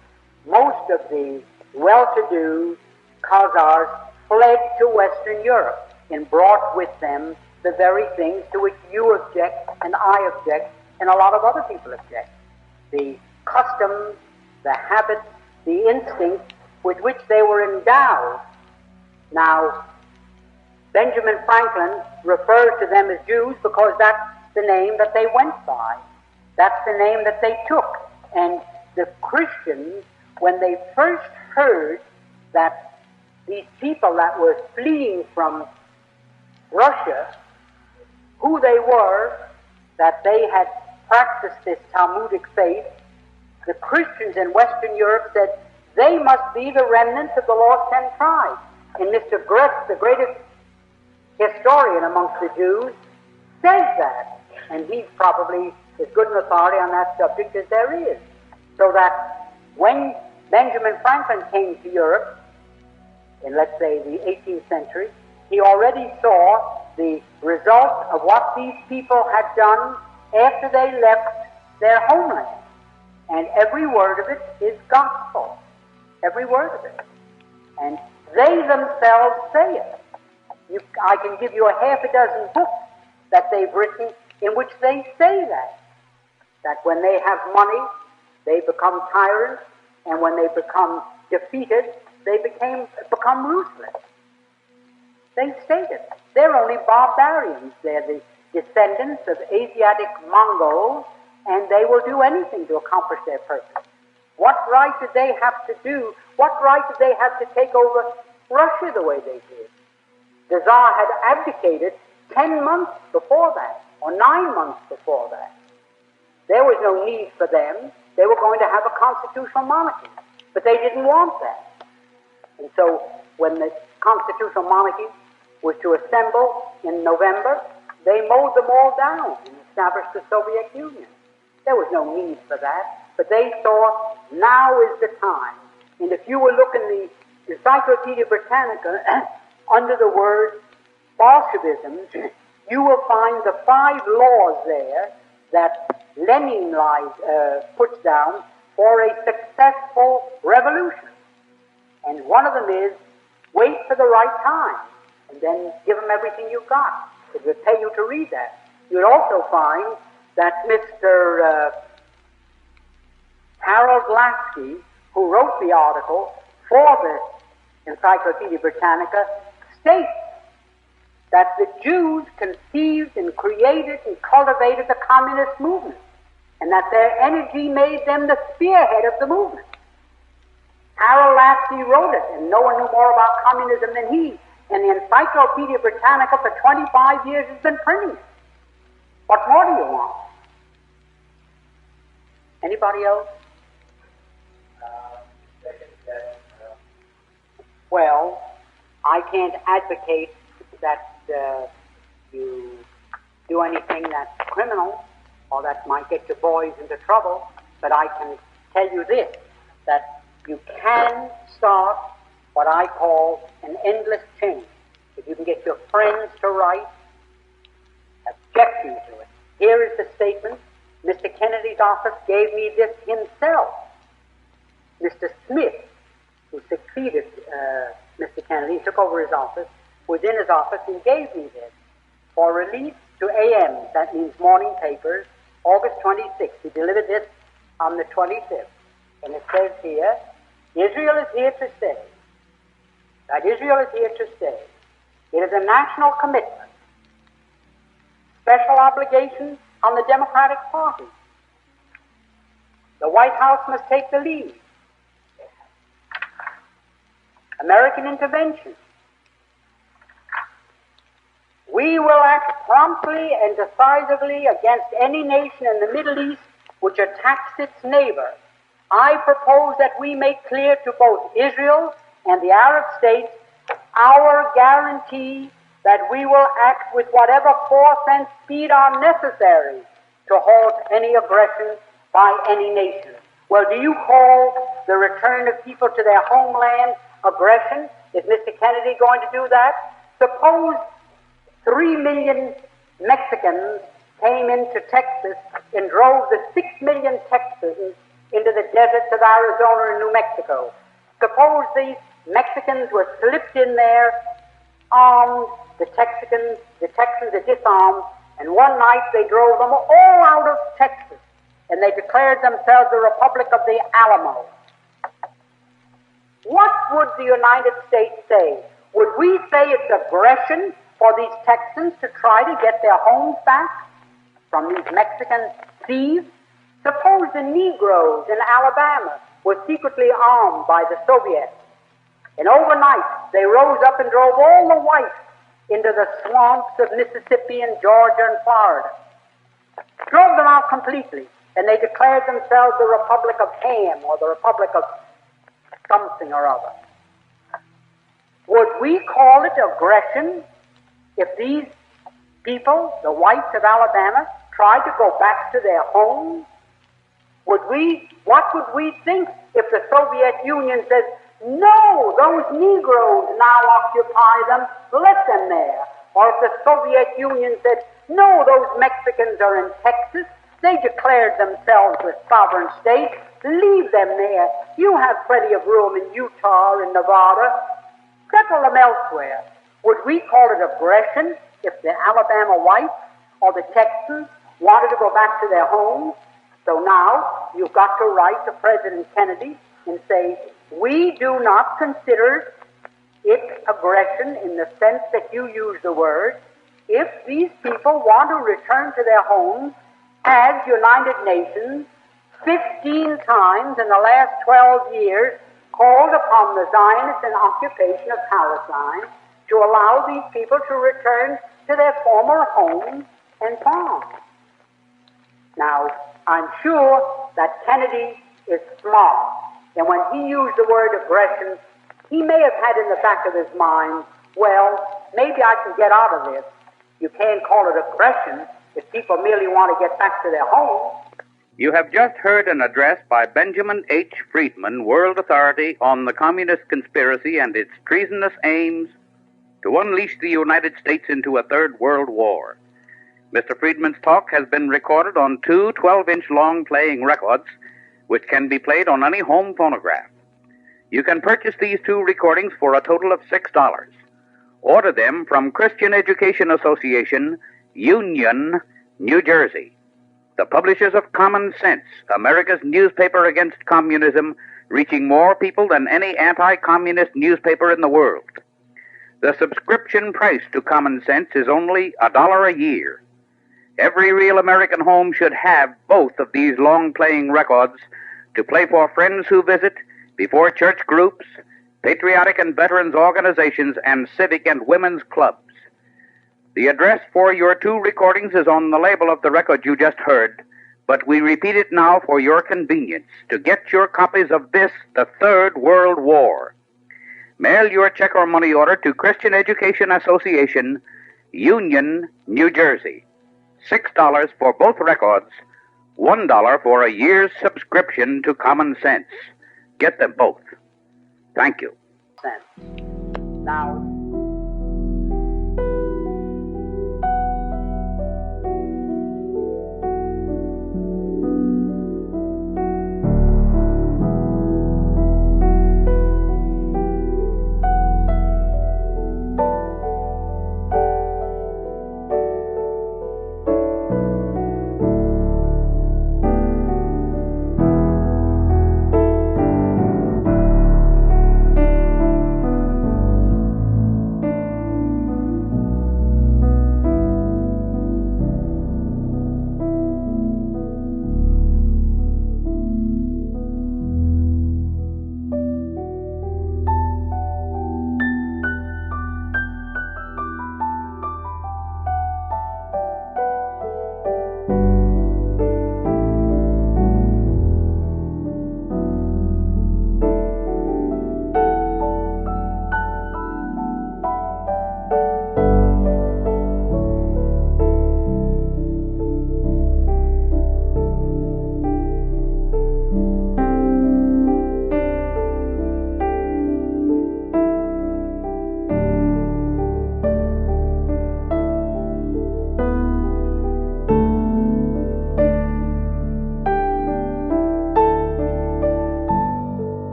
most of the well-to-do Khazars fled to Western Europe and brought with them the very things to which you object and I object and a lot of other people object. The customs, the habits, the instincts with which they were endowed. Now, Benjamin Franklin refers to them as Jews because that's the name that they went by. That's the name that they took. And the Christians, when they first heard that these people that were fleeing from Russia, who they were, that they had practiced this Talmudic faith, the Christians in Western Europe said, they must be the remnants of the lost 10 tribes. And Mr. Gretz, the greatest historian amongst the Jews, says that. And he's probably as good an authority on that subject as there is. So that when Benjamin Franklin came to Europe, in let's say the 18th century, he already saw the result of what these people had done after they left their homeland. And every word of it is gospel. Every word of it. And they themselves say it. I can give you a half a dozen books that they've written in which they say that. That when they have money, they become tyrants, and when they become defeated, they become ruthless. They state it. They're only barbarians. They're the descendants of Asiatic Mongols, and they will do anything to accomplish their purpose. What right did they have to do? What right did they have to take over Russia the way they did? The Tsar had abdicated 10 months before that, or 9 months before that. There was no need for them. They were going to have a constitutional monarchy, but they didn't want that. And so when the constitutional monarchy was to assemble in November, they mowed them all down and established the Soviet Union. There was no need for that, but they thought now is the time. And if you will look in the Encyclopedia Britannica under the word Bolshevism, you will find the 5 laws there that Lenin puts down for a successful revolution. And one of them is wait for the right time and then give them everything you've got. It would pay you to read that. You'd also find that Mr. Harold Lasky, who wrote the article for the Encyclopedia Britannica, states that the Jews conceived and created and cultivated the communist movement, and that their energy made them the spearhead of the movement. Harold Lasky wrote it, and no one knew more about communism than he. And the Encyclopedia Britannica for 25 years has been printing it. What more do you want? Anybody else? Well, I can't advocate that you do anything that's criminal or that might get your boys into trouble, but I can tell you this, that you can start what I call an endless chain. If you can get your friends to write, objecting to it. Here is the statement. Mr. Kennedy's office gave me this himself. Mr. Smith, who succeeded Mr. Kennedy, took over his office, was in his office and gave me this for release to AM, that means morning papers, August 26th. He delivered this on the 25th. And it says here, Israel is here to stay. That Israel is here to stay. It is a national commitment, special obligation, on the Democratic Party. The White House must take the lead. American intervention. We will act promptly and decisively against any nation in the Middle East which attacks its neighbor. I propose that we make clear to both Israel and the Arab states our guarantee that we will act with whatever force and speed are necessary to halt any aggression by any nation. Well, do you call the return of people to their homeland aggression? Is Mr. Kennedy going to do that? Suppose 3 million Mexicans came into Texas and drove the 6 million Texans into the deserts of Arizona and New Mexico. Suppose these Mexicans were slipped in there, armed, the Texans are disarmed, and one night they drove them all out of Texas, and they declared themselves the Republic of the Alamo. What would the United States say? Would we say it's aggression for these Texans to try to get their homes back from these Mexican thieves? Suppose the Negroes in Alabama were secretly armed by the Soviets, and overnight they rose up and drove all the whites into the swamps of Mississippi and Georgia and Florida. Drove them out completely, and they declared themselves the Republic of Ham or the Republic of something or other. Would we call it aggression if these people, the whites of Alabama, tried to go back to their homes? What would we think if the Soviet Union says, no, those Negroes now occupy them, let them there? Or if the Soviet Union said, no, those Mexicans are in Texas, they declared themselves a sovereign state, leave them there. You have plenty of room in Utah and Nevada. Settle them elsewhere. Would we call it aggression if the Alabama whites or the Texans wanted to go back to their homes? So now you've got to write to President Kennedy and say, we do not consider it aggression in the sense that you use the word. If these people want to return to their homes, as United Nations 15 times in the last 12 years called upon the Zionists in occupation of Palestine to allow these people to return to their former homes and farms. Now, I'm sure that Kennedy is smart, and when he used the word aggression, he may have had in the back of his mind, well, maybe I can get out of this. You can't call it aggression if people merely want to get back to their homes. You have just heard an address by Benjamin H. Friedman, World Authority on the Communist Conspiracy and its treasonous aims to unleash the United States into a third world war. Mr. Friedman's talk has been recorded on two 12-inch long playing records, which can be played on any home phonograph. You can purchase these two recordings for a total of $6. Order them from Christian Education Association, Union, New Jersey. The publishers of Common Sense, America's newspaper against communism, reaching more people than any anti-communist newspaper in the world. The subscription price to Common Sense is only $1 a year. Every real American home should have both of these long-playing records to play for friends who visit, before church groups, patriotic and veterans organizations, and civic and women's clubs. The address for your two recordings is on the label of the record you just heard, but we repeat it now for your convenience to get your copies of this, the Third World War. Mail your check or money order to Christian Education Association, Union, New Jersey. $6 for both records, $1 for a year's subscription to Common Sense. Get them both. Thank you. Now,